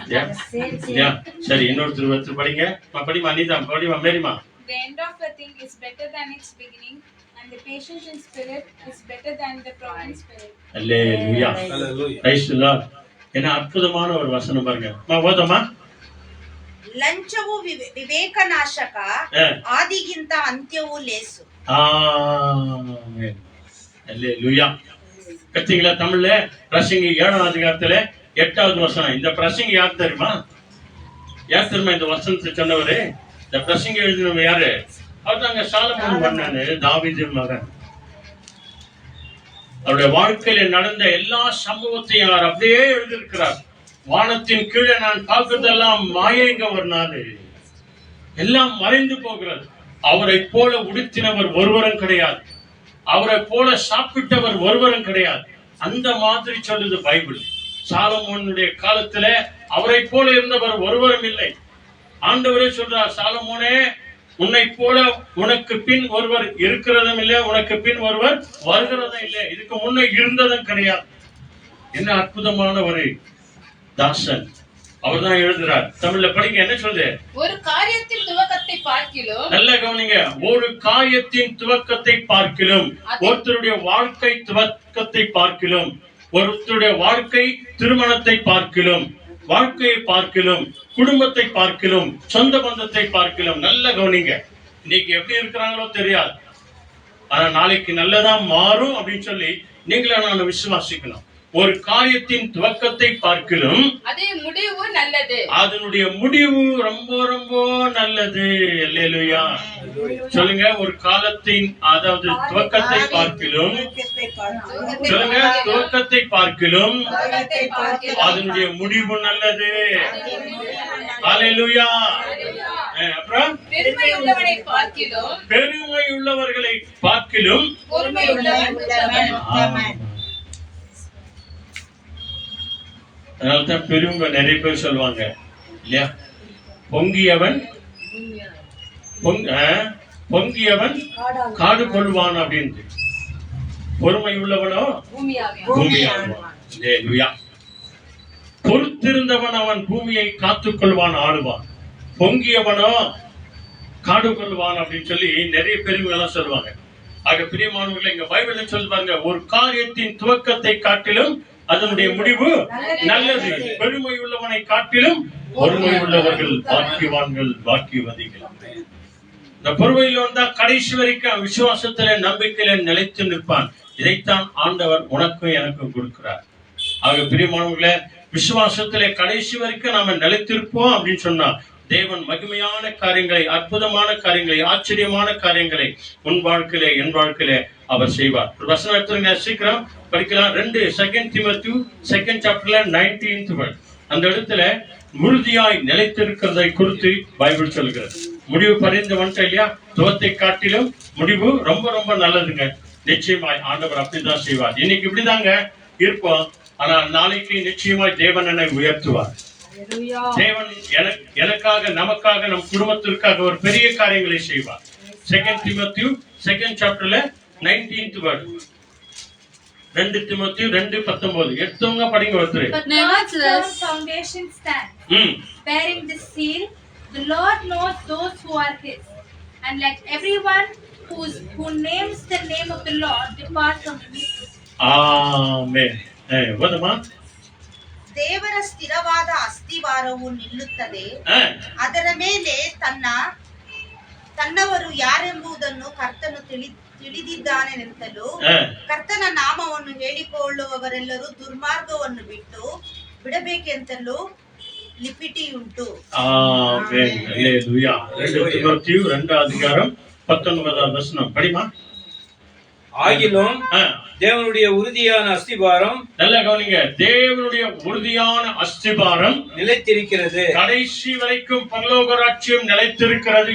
சரி, இன்னொருத்தர் படிங்க. படிமா, நீதான் படிமா, மேரிமா. The end of a thing is better than its beginning, and the patience in spirit is better than the proud spirit. Hallelujah. Praise the Lord. என்ன அற்புதமான ஒரு வசனம் பாருங்க. ஓதமா. ಲಂಚವು ವಿವೇಕ ನಾಶಕ, ಆದಿಗಿಂತ ಅಂತ್ಯವು ಲೇಸು. ஆமென். அல்லேலூயா. கத்திங்களா தமிழ்ல பிரசங்கி 7ஆம் அதிகாரத்துல 8வது வசனம். இந்த பிரசங்கி யார் தெரியுமா? யார் தெரியுமா இந்த வசனத்தை சொன்னவரு? இந்த பிரசங்கி எழுதினவர் யாரு? அவர் தாங்க சாலமோன் மன்னன், தாவீதின் மகன். அவருடைய வாழ்க்கையில நடந்த எல்லா சம்பவத்தையும் அவர் அப்படியே எழுதியிருக்கிறார். வானத்தின் கீழே நான் பார்க்கிறதெல்லாம் மாயங்க ஒரு நாள், எல்லாம் மறைந்து போகிறது. அவரை போல உடுத்தினவர் ஒருவரும் கிடையாது, அவரை போல சாப்பிட்டவர் ஒருவரும் கிடையாது. அந்த மாதிரி சொல்லுது பைபிள். சாலமோனுடைய காலத்துல அவரை போல இருந்தவர் ஒருவரும் இல்லை. ஆண்டவரே சொல்றார், சாலமோனே உன்னை போல உனக்கு பின் ஒருவர் இருக்கிறதும் இல்லை, உனக்கு பின் ஒருவர் வருகிறதும் இல்லை, இதுக்கு முன்ன இருந்ததும் கிடையாது. என்ன அற்புதமான ஒரு தாசன். அவர் தான் எழுதுறார். தமிழ்ல படிங்க, என்ன சொல்லுது? ஒரு காரியத்தின் துவக்கத்தை பார்க்கிலும், நல்ல கவனிங்க, ஒரு காரியத்தின் துவக்கத்தை பார்க்கிலும், ஒருத்தருடைய வாழ்க்கை துவக்கத்தை பார்க்கிலும், ஒருத்தருடைய வாழ்க்கை திருமணத்தை பார்க்கிலும், வாழ்க்கையை பார்க்கிலும், குடும்பத்தை பார்க்கிலும், சொந்த பந்தத்தை பார்க்கிலும். நல்ல கவனிங்க, இன்னைக்கு எப்படி இருக்கிறாங்களோ தெரியாது, ஆனா நாளைக்கு நல்லதா மாறும் அப்படின்னு சொல்லி நீங்களே நான் விசுவாசிக்கணும். ஒரு காரியத்தின் துவக்கத்தை பார்க்கிலும் முடிவு நல்லது, அதனுடைய முடிவு ரொம்ப ரொம்ப நல்லது. அல்லேலூயா. சொல்லுங்க, ஒரு காலத்தின் அதாவது துவக்கத்தை பார்க்கிலும், சொல்லுங்க, துவக்கத்தை பார்க்கிலும் அதனுடைய முடிவு நல்லது. அல்லேலூயா. அப்புறம் பெருமை உள்ளவனை பார்க்கிலும், பெருமை உள்ளவர்களை பார்க்கிலும் பொறுமை உள்ளவன். அதனால்தான் பெரியவங்க நிறைய பேர் சொல்லுவாங்க இல்லையா, பொங்கியவன் காடு கொள்வான் அப்படின்ட்டு. பொறுமை உள்ளவனோ பூமியாகுவான். அல்லேலூயா. பொறுத்திருந்தவன் அவன் பூமியை காத்துக்கொள்வான், ஆளுவான். பொங்கியவனோ காடு கொள்வான் அப்படின்னு சொல்லி நிறைய பெருமை எல்லாம் சொல்லுவாங்க. ஆக பிரியமானவர்களை, இங்க பைபிள் சொல்லுவாங்க, ஒரு காரியத்தின் துவக்கத்தை காட்டிலும் அதனுடைய முடிவு நல்லது. பெருமை உள்ளவனை காட்டிலும் பொறுமை உள்ளவர்கள் பாக்கியவான்கள், பாக்கியவதிகள். இந்த பொறுமையில் வந்தா கடைசி வரைக்கும் விசுவாசத்திலே நம்பிக்கையில நிலைத்து நிற்பான். இதைத்தான் ஆண்டவர் உனக்கும் எனக்கும் கொடுக்கிறார். ஆக பிரியமானவர்களே, விசுவாசத்திலே கடைசி வரைக்கும் நாம நிலைத்திருப்போம் அப்படின்னு சொன்னா தேவன் மகிமையான காரியங்களை, அற்புதமான காரியங்களை, ஆச்சரியமான காரியங்களை உன் வாழ்க்கையிலே என் வாழ்க்கையிலே அவர் செய்வார். ஒரு வசனம் எடுத்துருங்க, சீக்கிரம் படிக்கலாம். 2 தீமோத்தேயு 2nd chapter 19th verse. அந்த இடத்துல உறுதியாய் நிலைத்திருக்கிறதை குறித்து பைபிள் சொல்கிறது. முடிவு பறிந்து வந்துட்ட இல்லையா? துவத்தை காட்டிலும் முடிவு ரொம்ப ரொம்ப நல்லதுங்க. நிச்சயமாய் ஆண்டவர் அப்படிதான் செய்வார். இன்னைக்கு இப்படிதாங்க இருப்போம், ஆனா நாளைக்கு நிச்சயமாய் தேவன் என்னை உயர்த்துவார். தேவன் எனக்காக, நமக்காக, நம் குடும்பத்திற்காக ஒரு பெரிய காரியங்களை செய்வார். 2 தீமோத்தேயு 2nd chapter 19th verse. 2 தீமோத்தேயு 2:19. எடுத்தவங்க படிங்க ஒருத்தர். But God's firm foundation stands, bearing the seal. The Lord knows those who are His, and let everyone who names the name of the Lord depart from evil. Amen. ಓದಮ್ಮ. ದೇವರ ಸ್ಥಿರವಾದ ಅಸ್ತಿವಾರವು ನಿಲ್ಲುತ್ತದೆ, ಅದರ ಮೇಲೆ ತನ್ನವರು ಯಾರೆಂಬುದನ್ನು ಕರ್ತನು ತಿಳಿದಿದ್ದಾನೆಂತಲೂ, ಕರ್ತನ ನಾಮವನ್ನು ಹೇಳಿಕೊಳ್ಳುವವರೆಲ್ಲರೂ ದುರ್ಮಾರ್ಗವನ್ನು ಬಿಡಬೇಕೆಂತಲೂ ಲಿಪಿಟಿಯುಂಟು. ಆಮೆನ್. ಹಲ್ಲೆಲೂಯಾ. 2 தீமோத்தேயு 2:19 வசனம் படிமா. ஆகிலும் தேவனுடைய உறுதியான அஸ்திபாரம், நல்ல கவனிங்க, தேவனுடைய உறுதியான அஸ்திபாரம் நிலைத்திருக்கிறது, கடைசி வரைக்கும் பரலோக ராஜ்யம் நிலைத்திருக்கிறது.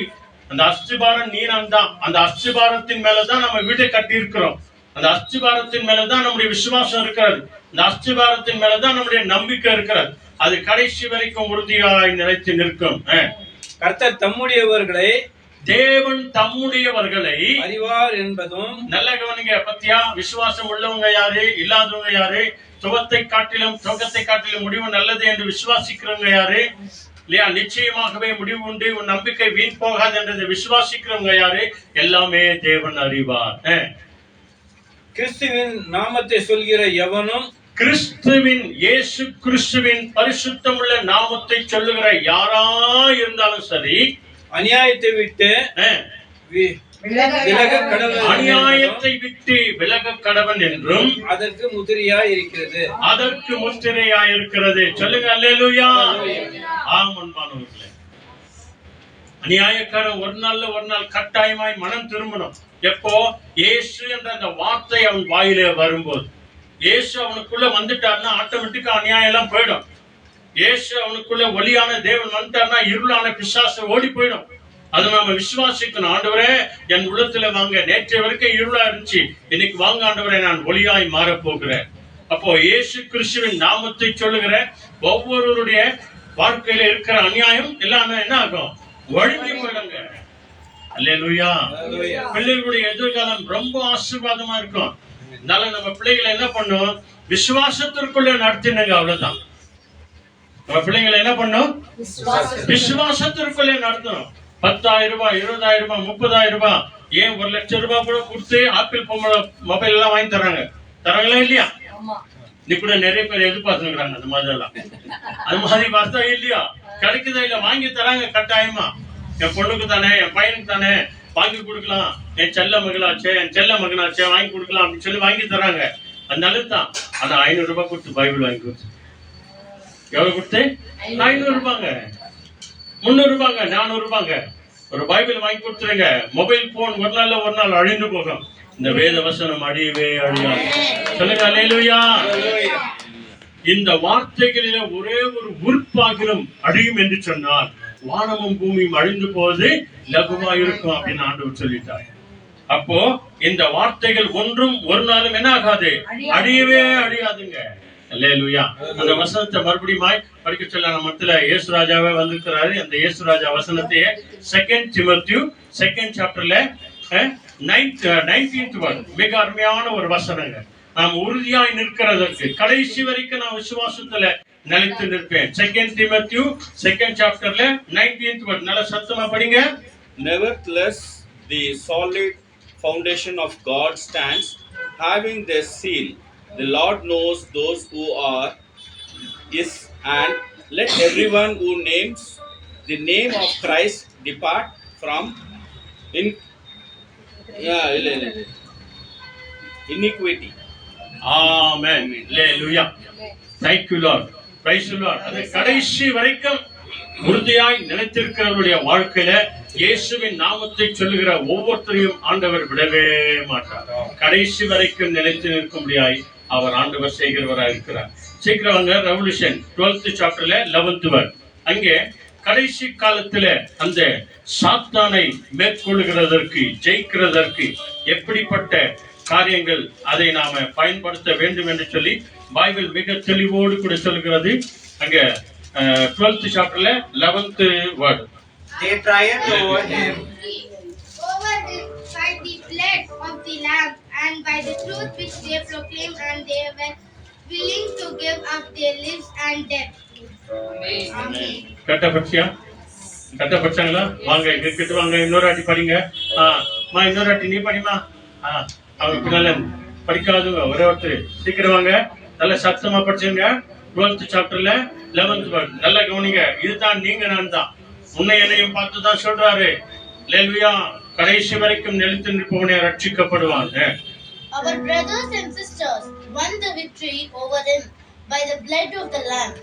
அந்த அஸ்திபாரம் நீனம் தான். அந்த அஸ்திபாரத்தின் மேலதான் நம்ம வீட்டை கட்டி இருக்கிறோம். அந்த அஸ்திபாரத்தின் மேலதான் நம்முடைய விசுவாசம் இருக்கிறது. அந்த அஸ்திபாரத்தின் மேலதான் நம்முடைய நம்பிக்கை இருக்கிறது. அது கடைசி வரைக்கும் உறுதியாய் நிலைத்து நிற்கும். கர்த்தர் தம்முடையவர்களை, தேவன் தம்முடையவர்களை அறிவார் என்பதும். நல்ல கவனிங்க, பத்தியா? விசுவாசம் உள்ளவங்க யாரு, இல்லாதவங்க யாரு? துவக்கத்தை காட்டிலும் முடிவு நல்லது என்று விசுவாசிக்கிறவங்க யாரு இல்லையா? நிச்சயமாகவே முடிவு உண்டு, உன் நம்பிக்கை வீண் போகாது என்றதை விசுவாசிக்கிறவங்க யாரு? எல்லாமே தேவன் அறிவார். கிறிஸ்துவின் நாமத்தை சொல்கிற எவனும், இயேசு கிறிஸ்துவின் பரிசுத்தமுள்ள நாமத்தை சொல்லுகிற யாரா இருந்தாலும் சரி, அநியாயத்தை விட்டு அநியாயத்தை விட்டு விலக கடவன் என்றும் அதற்கு முத்திரையாய் இருக்கிறது. சொல்லுங்க அல்லேலூயா. ஆமன்பானவர்களே, அநியாயக்காரன் ஒரு நாள் கட்டாயமாய் மனம் திரும்பணும். எப்போ? இயேசு என்ற அந்த வார்த்தை அவன் வாயிலே வரும்போது. இயேசு அவனுக்குள்ள வந்துட்டார்னா ஆட்டோமேட்டிக்கா அநியாயம் எல்லாம் போயிடும். இயேசு அவனுக்குள்ள ஒளியான தேவன் வந்துட்டார்னா இருளான பிசாசு ஓடி போயிடும். அதை நாம விசுவாசிக்கணும். ஆண்டவரே, என் உள்ளத்துல வாங்க. நேற்று வரைக்கும் இருளா இருந்துச்சு, இன்னைக்கு வாங்க ஆண்டவரே, நான் ஒளியாய் மாறப் போகிறேன். அப்போ இயேசு கிறிஸ்துவின் நாமத்தை சொல்லுகிற ஒவ்வொருவருடைய வாழ்க்கையில இருக்கிற அநியாயம் எல்லாமே என்ன ஆகும்? ஒழிஞ்சு போயிடுங்க. அல்லேலூயா. பிள்ளைகளுடைய எதிர்காலம் ரொம்ப ஆசீர்வாதமா இருக்கும். அதனால நம்ம பிள்ளைகளை என்ன பண்ணும்? விசுவாசத்திற்குள்ள நடத்தினுங்க, அவ்வளவுதான். நம்ம பிள்ளைங்களை என்ன பண்ணும்? விசுவாசத்திற்குள்ளே நடத்தணும். 10,000 ரூபாய், 20,000 ரூபாய், 30,000 ரூபாய், ஏன் 1,00,000 ரூபாய் கூட கொடுத்து ஆப்பிள் மொபைல் எல்லாம் வாங்கி தராங்களா இல்லையா? நீ கூட நிறைய பேர் எதிர்பார்த்துக்கிறாங்க அந்த மாதிரி எல்லாம். அது மாதிரி பார்த்தா இல்லையா? கிடைக்குதா இல்ல? வாங்கி தராங்க கட்டாயமா. என் பொண்ணுக்கு தானே, என் பையனுக்கு தானே, வாங்கி கொடுக்கலாம். என் செல்ல மகளாச்சே, என் செல்ல மகனாச்சே, வாங்கி கொடுக்கலாம் அப்படின்னு சொல்லி வாங்கி தராங்க. அதனால தான். ஆனா 500 ரூபாய் கொடுத்து பைபிள் வாங்கி கொடுத்து, எவ்வளவு கொடுத்து? 500 ரூபாங்க, 300 ரூபாங்க, 400 ரூபாங்க. ஒரு பைபிள் வாங்கி கொடுத்துருங்க. மொபைல் போன் ஒரு நாள் அழிந்து போகும். இந்த வேத வசனம் அழியவே அழியாது. சொல்லுங்க அல்லேலூயா. இந்த வார்த்தைகளில ஒரே ஒரு உறுப்பாகிலும் அழியும் என்று சொன்னால் வானமும் பூமியும் அழிந்து போவது லகுவா இருக்கும் அப்படின்னு ஆண்டவர் சொல்லிட்டார். அப்போ இந்த வார்த்தைகள் ஒன்றும் ஒரு நாளும் என்ன ஆகாது? அழியவே அழியாதுங்க. அல்லேலூயா. அந்த வசனத்தை மறுபடியும் படிக்க சொல்ல நம்ம இடத்துல இயேசு ராஜாவே வந்திருக்கிறாரு. அந்த இயேசு ராஜா வசனத்தையே 2 தீமோத்தேயு 2nd chapter 19th verse. மிக அருமையான ஒரு வசனங்க. நாம் உறுதியாய் நிற்கிறதற்கு, கடைசி வரைக்கும் நான் விசுவாசத்துல நிலைத்து நிற்பேன். 2 Timothy 2nd chapterல 19th verse. நல்ல சத்தமா படிங்க. Nevertheless, the solid foundation of God stands, having this seal. The Lord knows those who are His, and let everyone who names the name of Christ depart from iniquity. Amen. Hallelujah. Thank you Lord. Praise the Lord. அது கடைசி வரைக்கும் உறுதியாய் நிலைத்திருக்கிறவருடைய வாழ்க்கையில இயேசுவின் நாமத்தை சொல்லுகிற ஒவ்வொருத்தரையும் ஆண்டவர் விடவே மாட்டார். கடைசி வரைக்கும் நிலைத்து நிற்கும்படியாய் அவர் ஆண்டவர் செய்கிறவராக இருக்கிறார். சீக்கிரம் வாங்க. Revolution 12th chapterல 11th verse. அங்கே கடைசி காலத்துல அந்த சாத்தானை மேற்கொள்ளுகிறதற்கு, ஜெயிக்கிறதற்கு எப்படிப்பட்ட காரியங்கள் அதை நாம பயன்படுத்த வேண்டும் என்று சொல்லி பைபிள் மிக தெளிவோடு கூட சொல்கிறது. அங்க 12th chapterல 11th verse. They triumphed over him Over him by the blood of the Lamb and by the truth which they proclaimed, and they were willing to give up their lives and death. கட்டப்பட்டாங்களா? வாங்க கிட்ட வாங்க. இன்னொரு வாட்டி படிங்க. இன்னொரு வாட்டி நீ படிமா. அவங்க பின்னால படிக்காதுங்க ஒரே ஒருத்தர். சீக்கிரம் வாங்க. நல்ல சத்தமா படிச்சுங்க. 12th chapterல 11th verse. நல்ல கவனிங்க. இதுதான் நீங்க நான் தான். உன்னை என்னையும் பார்த்து தான் சொல்றாரு. ஹல்லேலூயா. கடைசி வரைக்கும் நிலைத்து நிற்பவனே ரட்சிக்கப்படுவாங்க. Our brothers and sisters won the victory over them by the blood of the Lamb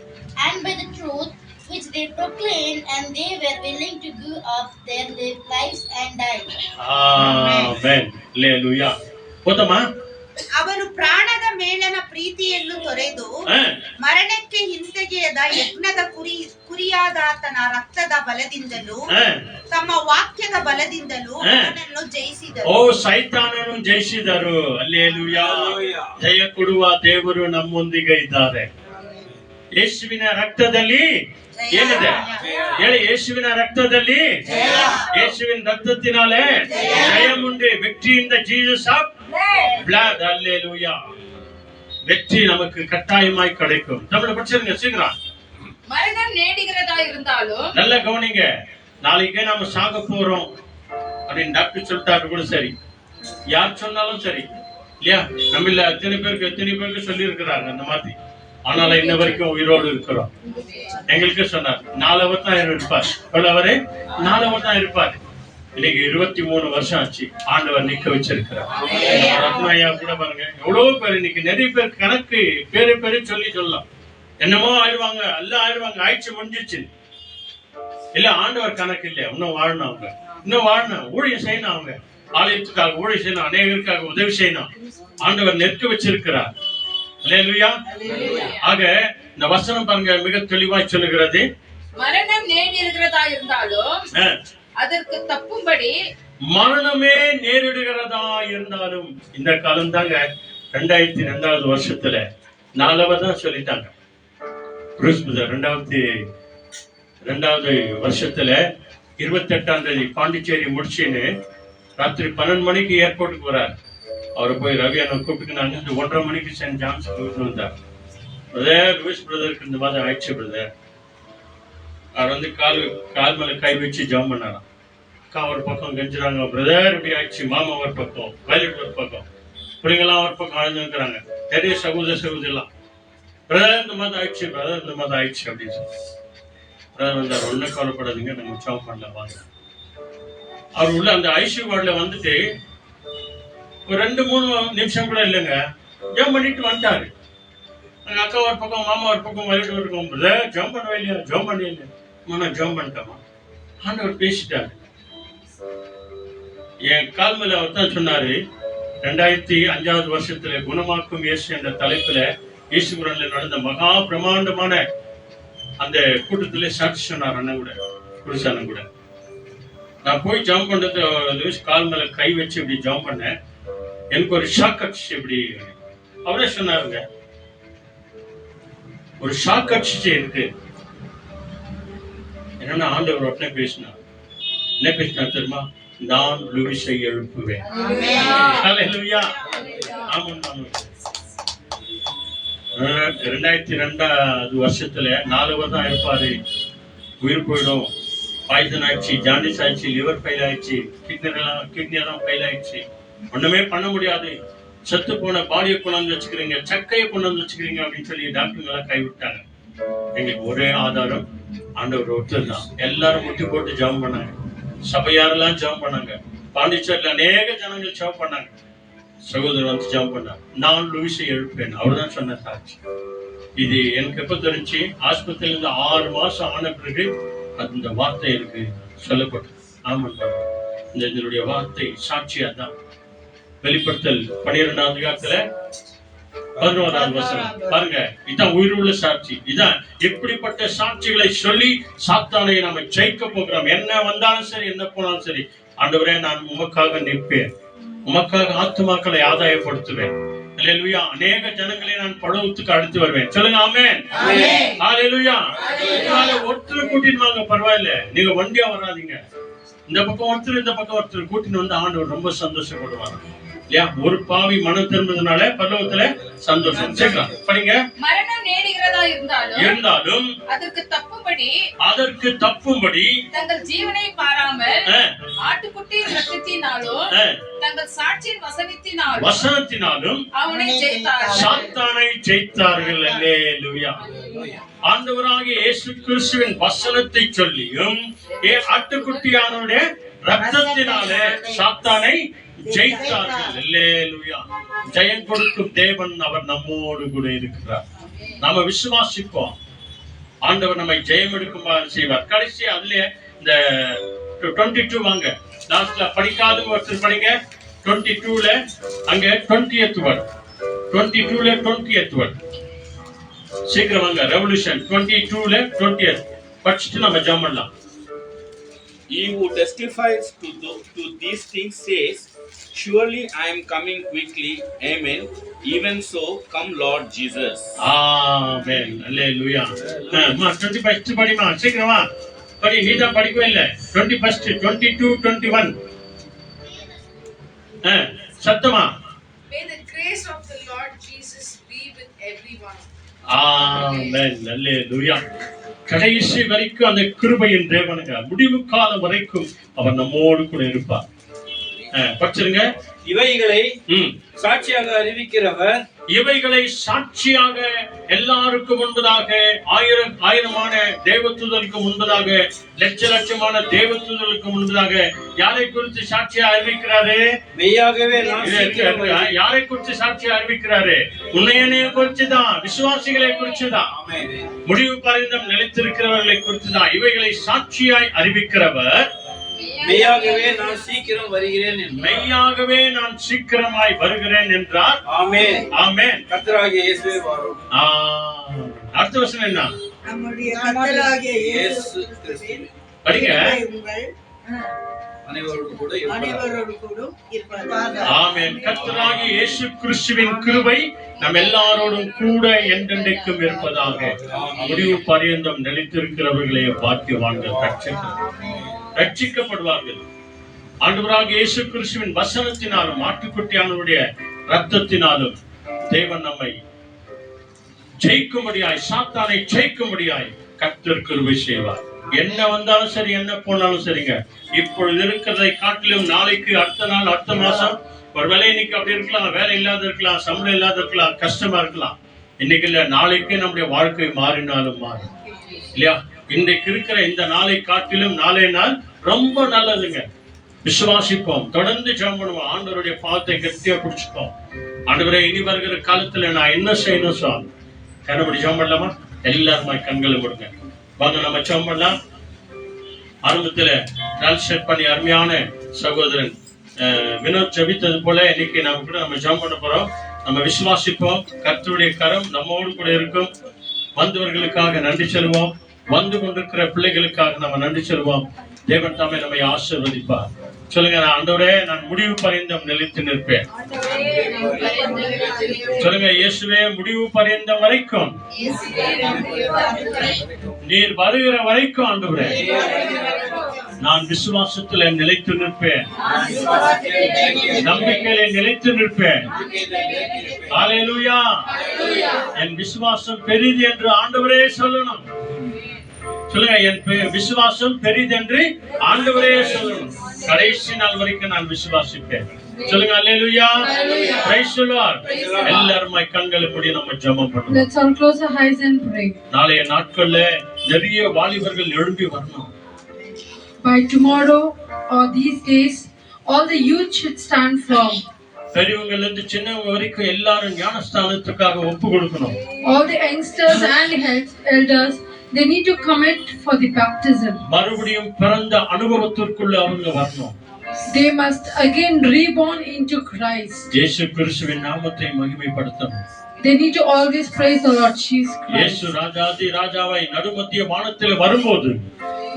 and by the truth which they proclaimed, and they were willing to give up their lives and die. Amen. Hallelujah. போதமா? ಅವರು ಪ್ರಾಣದ ಮೇಲನ ಪ್ರೀತಿಯನ್ನು ತೊರೆದು ಮರಣಕ್ಕೆ ಹಿಂತೆಗೆಯದ ಯಜ್ಞದ ಕುರಿಯಾದಾತನ ರಕ್ತದ ಬಲದಿಂದಲೂ ತಮ್ಮ ವಾಕ್ಯದ ಬಲದಿಂದಲೂ ಅವನನ್ನು ಜಯಿಸಿದರು. ಸೈತಾನನು ಜಯಿಸಿದರು. ಹಲ್ಲೆಲೂಯಾ. ಜಯ ಕೊಡುವ ದೇವರು ನಮ್ಮೊಂದಿಗೆ ಇದ್ದಾರೆ. ಯೇಸುವಿನ ರಕ್ತದಲ್ಲಿ ಏನಿದೆ ಹೇಳಿ? ಯೇಸುವಿನ ರಕ್ತದಲ್ಲಿ, ಯೇಸುವಿನ ರಕ್ತத்தினாலே ஜெயம் உண்டு. வெற்றி இந்த ஜீசஸ் ஆஃப் blood. ஹல்லேலூயா. வெற்றி நமக்கு கட்டாயமாய் கிடைக்கும். தமிழ படிச்சிருங்க சீக்கிரம். மரணம் நேடுகிறதா இருந்தாலும் நல்ல கவனிங்க. நாளைக்கே நாம சாக போறோம் அப்படின்னு டாக்டர் சொல்லிட்டாரு கூட சரி, யார் சொன்னாலும் சரி இல்லையா? நம்ம எத்தனை பேருக்கு சொல்லி இருக்கிறாங்க அந்த மாதிரி. ஆனாலும் இன்ன வரைக்கும் உயிரோடு இருக்கிறோம். எங்களுக்கு சொன்னார் 4 அவர் தான் இருப்பார். எவ்வளவு? 4 அவர் தான் இருப்பார். இன்னைக்கு 23 வருஷம் ஆச்சு ஆண்டவர் நிக்க வச்சிருக்கிறார். ரத்னாயா கூட பாருங்க, எவ்வளவு பேர் இன்னைக்கு நிறைய பேர் கணக்கு பேரு சொல்லலாம். என்னமோ ஆயிடுவாங்க, எல்லாம் ஆயிடுவாங்க, ஆயிடுச்சு முடிஞ்சிச்சு. இல்ல ஆண்டவர் கணக்கு இல்ல. இன்னும் வாழணும், அவங்க இன்னும் வாழணும், ஊழியம் செய்யணும், அவங்க ஆலயத்துக்காக ஊழியம் செய்யணும், அநேகருக்காக உதவி செய்யணும். ஆண்டவர் நிற்க வச்சிருக்கிறார். ஹல்லேலூயா. ஆக இந்த வசனம் பாருங்க மிக தெளிவாய் சொல்லுகிறது. மரணம் நேரிடுகிறதா இருந்தாலும் அதற்கு தப்பும்படி, மரணமே நேரிடுகிறதா இருந்தாலும் இந்த காலம் தாங்க 2002வது வருஷத்துல 4 தான் சொல்லிட்டாங்க. 2002வது வருஷத்துல 28ஆம் தேதி பாண்டிச்சேரி முடிச்சுன்னு ராத்திரி 12 மணிக்கு ஏர்போர்ட்டுக்கு வரார். அவரை போய் ரவி அண்ணன் கூப்பிட்டு நான் 1:30 மணிக்கு சென்ட் ஜான்ஸ் வந்தார். பிரதர் லூயிஸ் பிரதருக்கு இந்த மாதிரி ஆயிடுச்சு பிரதர். அவர் வந்து கால் மேல கை வச்சு ஜாம் பண்ணாராம். அக்கா ஒரு பக்கம் கெஞ்சுறாங்க, பிரதர் இப்படி ஆயிடுச்சு. மாமா ஒரு பக்கம், வயலட் ஒரு பக்கம், பிள்ளைங்கெல்லாம் ஒரு பக்கம் ஆழ்ந்துக்கிறாங்க. நிறைய சகோதரலாம் பிரதர் இந்த மாதிரி ஆயிடுச்சு, பிரதர் இந்த மாதிரி ஆயிடுச்சு அப்படின்னு சொல்லி பிரதர் வந்தார். ஒன்னும் கவலைப்படாதீங்க, நம்ம ஜாம் பண்ணலாம் வாங்க. அவர் உள்ள அந்த ஐசியூ வார்டுல வந்துட்டு ஒரு 2-3 நிமிஷம் கூட இல்லைங்க, ஜம்ப் பண்ணிட்டு வந்துட்டாரு. அக்கா ஒரு பக்கம், மாமா ஒரு பக்கம், வயலட் ஒரு பக்கம். பிரதர் ஜம்ப் பண்ணவே இல்லையா? ஜம்ப் பண்ணவே இல்லையா? நான் ஜம்ப் பண்ணிட்டேமா. ஆண்டவர் பேசிட்டாரு. என் கால் மேல அவர் தான் சொன்னாரு. 2005வது வருஷத்துல குணமாக்கும் இயேசு என்ற தலைப்புல ஈஸ்வரன்ல நடந்த மகா பிரமாண்டமான அந்த கூட்டத்துல சாட்சி சொன்னார். அண்ணன் கூட, குருசானன் கூட. நான் போய் ஜம்ப் பண்றது கால் மேல கை வச்சு இப்படி ஜம்ப் பண்ணேன். எனக்கு ஒரு ஷாக் அடிச்சு. இப்படி அவரே சொன்னாருங்க, ஒரு ஷாக் அடிச்சு இருக்கு. என்னன்னா ஆண்டவர் உடனே பேசினார். என்ன பேசினார் தெரியுமா? நான் லூயிஸை எழுப்புவேன். ஹல்லேலூயா. ஆமாம். 2002 வருஷத்துல 4 வருஷம் இருப்பாரு. உயிர் போயிடும். பாய்சன் ஆயிடுச்சு, ஜாண்டிஸ் ஆயிடுச்சு, லிவர் ஃபெயில் ஆயிடுச்சு, கிட்னி எல்லாம் ஃபெயில் ஆயிடுச்சு. ஒண்ணுமே பண்ண முடியாது. செத்து போன பாடியை கொண்டாந்து வச்சுக்கிறீங்க, சக்கையை கொண்டாந்து வச்சுக்கிறீங்க அப்படின்னு சொல்லி டாக்டருங்க எல்லாம் கைவிட்டாங்க. எங்களுக்கு ஒரே ஆதாரம் ஆண்டவர் ஒருத்தர் தான். எல்லாரும் முட்டி போட்டு ஜெபம் பண்ணாங்க. சபையாரெல்லாம் ஜெபம் பண்ணாங்க. பாண்டிச்சேரியில் அநேக ஜனங்கள் ஜெபம் பண்ணாங்க. சகோதரர் வந்து ஜெபம் பண்ணாங்க. நான் லூயிஸை எழுப்பேன். அவர் தான் சொன்ன சாட்சி. இது எனக்கு எப்ப தெரிஞ்சு ஆஸ்பத்திரியில இருந்து 6 மாசம் ஆன பிறகு அந்த வார்த்தை எனக்கு சொல்லப்பட்டது. ஆமாம், இந்த இதனுடைய வார்த்தை சாட்சியா தான். வெளிப்படுத்தல் 12ஆம் அதிகாரத்துல 11ஆவது வசனம் பாருங்க. இதான் உயிருள்ள சாட்சி. இதான் இப்படிப்பட்ட சாட்சிகளை சொல்லி சாத்தானை நம்ம ஜெயிக்க போகிறோம். என்ன வந்தாலும் சரி, என்ன போனாலும் சரி, ஆண்டவரே நான் உமக்காக நிற்பேன், உமக்காக ஆத்துமாக்களை ஆதாயப்படுத்துவேன். அல்லேலூயா. அநேக ஜனங்களை நான் படவுத்துக்கு அடுத்து வருவேன். சொல்லுங்க ஆமென். அல்லேலூயா. ஒருத்தர் கூட்டிட்டு வாங்க, பரவாயில்ல. நீங்க வண்டியா வராதீங்க. இந்த பக்கம் ஒருத்தர், இந்த பக்கம் ஒருத்தர் கூட்டின்னு வந்து ஆண்டவர் ரொம்ப சந்தோஷப்படுவாங்க. இல்லையா? ஒரு பாவி மனம் திரும்புறதுனால பரலோகத்துல சந்தோஷம். சரிங்களா? படிங்க. மரணம் நேடுகிறதா இருந்தாலும் அதற்கு தப்பும்படி தங்கள் ஜீவனை பாராமல் ஆட்டுக்குட்டியின் இரத்தத்தினாலும் தங்கள் சாட்சியின் வசனத்தினாலும் அவனை ஜெயித்தார்கள், சாத்தானை ஜெயித்தார்கள். அல்லேலூயா. ஆண்டவராகிய இயேசு கிறிஸ்துவின் வசனத்தை சொல்லியும் ஆட்டுக்குட்டியானுடைய ரத்தத்தினாலே சாத்தானை ஜெயித்தார்கள். அல்லேலூயா. ஜெயம் கொடுக்கும் தேவன் அவர் நம்மோடு கூட இருக்கிறார். நாம விசுவாசிப்போம். ஆண்டவர் நம்மை ஜெயம் எடுக்குமாறு செய்வார். கடைசி அதுல இந்த 22 வாங்க. லாஸ்ட்ல படிக்காத ஒருத்தர் படிங்க. 22ல அங்க 20th word. 22ல 20th word. சீக்கிரம் வாங்க. ரெவல்யூஷன் 22ல 20th படிச்சுட்டு நம்ம ஜெபம் பண்ணலாம். He who testifies to these things says, surely I am coming quickly. Amen. Even so, come Lord Jesus. Amen. Hallelujah. 21st படிமா. சீக்கிரமா படி. நீதா படிக்கவே இல்ல. 21st 22 21 சத்தமா. May the grace of the Lord Jesus be with everyone. Amen. Hallelujah. கடைசி வரைக்கும் அந்த கிருபையின் தேவனுங்க முடிவு காலம் வரைக்கும் அவர் நம்மோடு கூட இருப்பார். படிச்சிருங்க. இவைகளை சாட்சியாக அறிவிக்கிறவர், இவைகளை சாட்சியாக எல்லாருக்கும் முன்பதாக, ஆயிரமான தேவதூதருக்கு முன்பதாக, லட்சமான தேவதூதருக்கு முன்பதாக யாரை குறித்து சாட்சியா அறிவிக்கிறாரு? மெய்யாகவே யாரை குறித்து சாட்சியா அறிவிக்கிறாரு? உன்னையனைய குறிச்சுதான், விசுவாசிகளை குறிச்சுதான், முடிவு பரிந்தம் நிலைத்திருக்கிறவர்களை குறித்துதான். இவைகளை சாட்சியாய் அறிவிக்கிறவர், மெய்யாகவே நான் சீக்கிரம் வருகிறேன் என்றார். மெய்யாகவே நான் சீக்கிரமாய் வருகிறேன் என்றார். ஆமென். ஆமென். கர்த்தராகிய இயேசுவே வாரும். அடுத்த வசனம் என்ன? நம்முடைய கர்த்தராகிய இயேசு கிறிஸ்துவே படிங்க. அனைவரோடு கூட இருப்பாராக. ஆமென். கர்த்தராகிய இயேசு கிறிஸ்துவின் கிருபை நம் எல்லாரோடும் கூட என்றென்றைக்கும் இருப்பதாக. முடிவு பரியந்தம் நிலைத்திருக்கிறவர்களே பாக்கியவான்கள், ரட்சிக்கப்படுவார்கள். ஆண்டவராகிய இயேசு கிறிஸ்துவின் வசனத்தினாலும் ஆட்டுக்குட்டியானுடைய ரத்தத்தினாலும் தேவன் நம்மை ஜெயிக்கும்படியாய், சாத்தானை ஜெயிக்கும்படியாய் கர்த்தர் கிருபை செய்வார். என்ன வந்தாலும் சரி, என்ன போனாலும் சரிங்க. இப்பொழுது இருக்கிறதை காட்டிலும் நாளைக்கு, அடுத்த நாள், அடுத்த மாசம் ஒரு வேலை இன்னைக்கு அப்படி இருக்கலாம், வேலை இல்லாத இருக்கலாம், சம்பளம் இல்லாத இருக்கலாம், கஷ்டமா இருக்கலாம். இன்னைக்கு இல்ல, நாளைக்கு நம்முடைய வாழ்க்கை மாறினாலும் மாறும் இல்லையா? இன்றைக்கு இருக்கிற இந்த நாளை காட்டிலும் நாளை நாள் ரொம்ப நல்லதுங்க. விசுவாசிப்போம், தொடர்ந்து ஜெபம் பண்ணுவோம், ஆண்டவருடைய பாதத்தை கட்டியா பிடிச்சுப்போம். ஆண்டவரே, இனி வருகிற காலத்துல நான் என்ன செய்யணும் சார்? கண்ணபடி ஜெபம் பண்ணலாமா? எல்லாருமா கண்களை மூடுங்க. வாங்க நம்ம ஜெபம் பண்ணலாம். ஆரம்பத்துல டிரான்ஸ்லேட் பண்ணி அருமையான சகோதரன் வினோத் ஜெபித்தது போல இன்னைக்கு நம்ம கூட நம்ம ஜெபம் பண்ண போறோம். நம்ம விசுவாசிப்போம், கர்த்தருடைய கரம் நம்மோடு கூட இருக்கும். வந்தவர்களுக்காக நன்றி சொல்லுவோம், வந்து கொண்டிருக்கிற பிள்ளைகளுக்காக நம்ம நன்றி சொல்லுவோம். தேவன் தாமே நம்மை ஆசீர்வதிப்பார். சொல்லுங்க, ஆண்டவரே, நான் முடிவு பரியந்தம் நிலைத்து நிற்பேன். சொல்லுங்க, இயேசுவே, முடிவு பரியந்தம் வரைக்கும், நீர் வருகிற வரைக்கும் ஆண்டவரே நான் விசுவாசத்துல நிலைத்து நிற்பேன், நம்பிக்கையில நிலைத்து நிற்பேன். ஹalleluya. என் விசுவாசம் பெரிது என்று ஆண்டவரே சொல்லணும். சொல்லுங்க, என் விசுவாசம் பெரிது என்று ஆண்டவரே சொல்லணும். கடைசி நாள் வரைக்கும் நான் விசுவாசிப்பேன். சொல்லுங்க ஹalleluya. praise the lord. எல்லாரும் கண்களை மூடி நம்ம ஜெபம் பண்ணுவோம். Let's all close our eyes and pray. நாளைய நாட்கள்ல நிறைய வாலிபர்கள் எழும்பி வரணும். By tomorrow or these days, all the youth should stand firm. பெரியவங்கல இருந்து சின்னவங்க வரைக்கும் எல்லாரும் ஞானஸ்தானத்துக்காக ஒப்பு கொடுக்கணும். All the youngsters and elders, they need to commit for the baptism. மறுபடியும் பிறந்த அனுபவத்திற்குள்ள அவங்க வரணும். They must again reborn into Christ. இயேசு கிறிஸ்துவின் நாமத்தை மகிமைப்படுத்தணும். They need to always praise the Lord Jesus Christ. இயேசு ராஜாதி ராஜாவாய் நடுமத்திய வானத்தில் வரும்போது,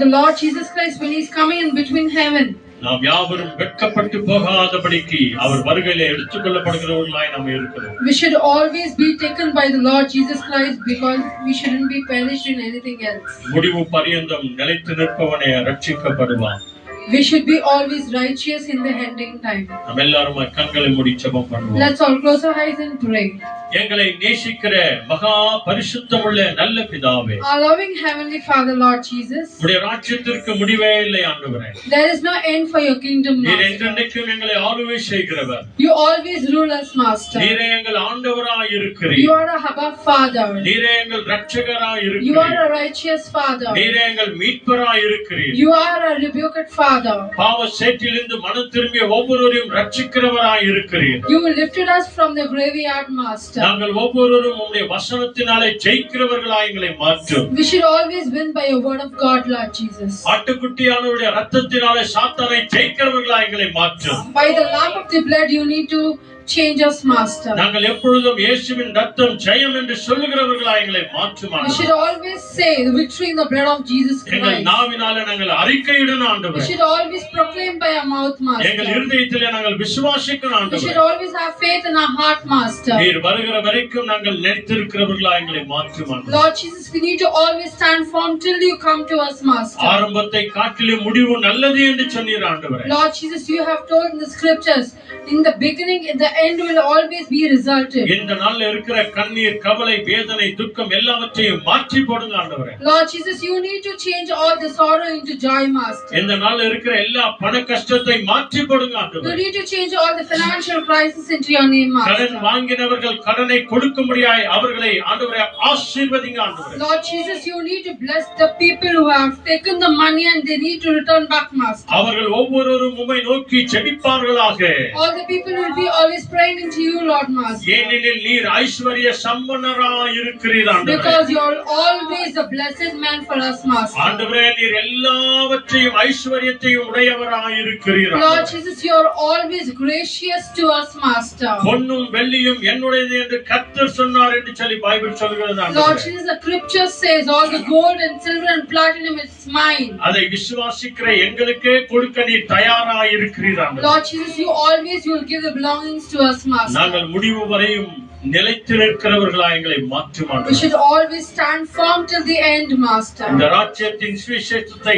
The Lord Jesus Christ, when He's coming in between heaven, நாம் யாவரும் வெட்கப்பட்டு போகாதபடிக்கு அவர் வருகையிலே எடுத்துக்கொள்ளப்படுகிறவர்களாய் நாம் இருக்கிறோம். we should always be taken by the Lord Jesus Christ, because we shouldn't be perished in anything else. முடிவு பரியந்தம் நிலைத்து நிற்பவனே ரட்சிக்கப்படுவான். We should be always righteous in the ending time. நாம் எல்லாரும் கண்களை மூடி ஜெபம் பண்ணுவோம். Let's all close our eyes and pray. எங்களை நேசிக்கிற மகா பரிசுத்தமுள்ள நல்ல பிதாவே, Our loving heavenly Father, Lord Jesus, உம்முடைய ராஜ்யத்திற்கு முடிவே இல்லை ஆண்டவரே. there is no end for your kingdom, நீர் Master. என்றென்றைக்கும் எங்களை ஆளுகை செய்கிறவர். You always rule us, Master. நீரே எங்கள் ஆண்டவராய் இருக்கிறீர். You are a Abba Father. நீரே எங்கள் இரட்சகராய் You இருக்கிறீர். are a righteous Father. நீரே எங்கள் மீட்பராய் இருக்கிறீர். You are a rebuked Father. பாவ சேற்றிலிருந்து மனம் திரும்பிய ஒவ்வொருவரையும் ரட்சிக்கிறவராய் இருக்கிறீர். You lifted us from the graveyard, Master. நாங்கள் ஒவ்வொருவரும் உம்முடைய வசனத்தினாலே ஜெயிக்கிறவர்களாய் எங்களை மாற்றும். We should always win by your word of God, Lord Jesus. ஆட்டுக்குட்டியானவருடைய இரத்தத்தினாலே சாத்தானை ஜெயிக்கிறவர்களாய் எங்களை மாற்றும். By the lamp of the blood, you need to change us, Master. நாங்கள் எப்பொழுதும் இயேசுவின் ரத்தம் ஜெயம் என்று சொல்லுகிறவர்களாய் எங்களை மாற்றும். We should always say the victory in the blood of Jesus எங்கள் Christ. நாவினாலே நாங்கள் அறிக்கையிடணும் We ஆண்டவரே. should always proclaim by our mouth, எங்கள் Master. இருதயத்திலே நாங்கள் விசுவாசிக்கணும் We should ஆண்டவரே. always have faith in our heart, Master. நீர் வருகிற வரைக்கும் நாங்கள் நிலைத்திருக்கிறவர்களாய் எங்களை மாற்றும் ஆண்டவரே. Lord Jesus, we need to always stand firm till you come to us, Master. ஆரம்பத்தை காட்டிலும் முடிவு நல்லது என்று சொன்னீர் ஆண்டவரே. Lord Jesus, you have told in the scriptures, in the beginning, in the end will always be resulted. இந்த நாள்ல இருக்கிற கண்ணீர், கவலை, வேதனை, துக்கம் எல்லாவற்றையும் மாற்றி போடுங்க ஆண்டவரே. Lord Jesus, you need to change all the sorrow into joy, Master. இந்த நாள்ல இருக்கிற எல்லா பண கஷ்டத்தை மாற்றி போடுங்க You ஆண்டவரே. need to change all the financial crisis into your name, கடன் Master. வாங்கினவர்கள் கடனை கொடுக்கும்படியாய் அவர்களை ஆண்டவரே ஆசீர்வதிங்க ஆண்டவரே. Lord Jesus, you need to bless the people who have taken the money and they need to return back, Master. அவர்கள் ஒவ்வொருவரும் உம்மை நோக்கி ஜெபிப்பார்களாக. All the people will be always praying into you, Lord Master. ஏனெனில் நீர் ஐஸ்வர்ய சம்பன்னராய் இருக்கிறீர் ஆண்டவரே. Because you are always a blessed man for us, Master. ஆண்டவரே, நீர் எல்லாவற்றையும் ஐஸ்வர்யத்தையும் உடையவராய் இருக்கிறீர் Lord ஆண்டவரே. Jesus, you are always gracious to us, Master. பொன்னும் வெள்ளியும் என்னுடையது என்று கர்த்தர் சொன்னார் என்று சொல்லி பைபிள் சொல்கிறது Lord ஆண்டவரே. Jesus, the scripture says all the gold and silver and platinum is mine. அதை விசுவாசிக்கிற எங்களுக்கே கொடுக்க நீர் தயாராய் இருக்கிறீர் ஆண்டவரே. Lord Jesus, you always will give the belongings to us, Master. நாங்கள் முடிவு வரையும் நிலைத்து நிற்கிறவர்களாய் எங்களை மாற்றும் We ஆண்டவரே. should always stand firm till the end, Master. இந்த ராஜ்யத்தின் சுவிசேஷத்தை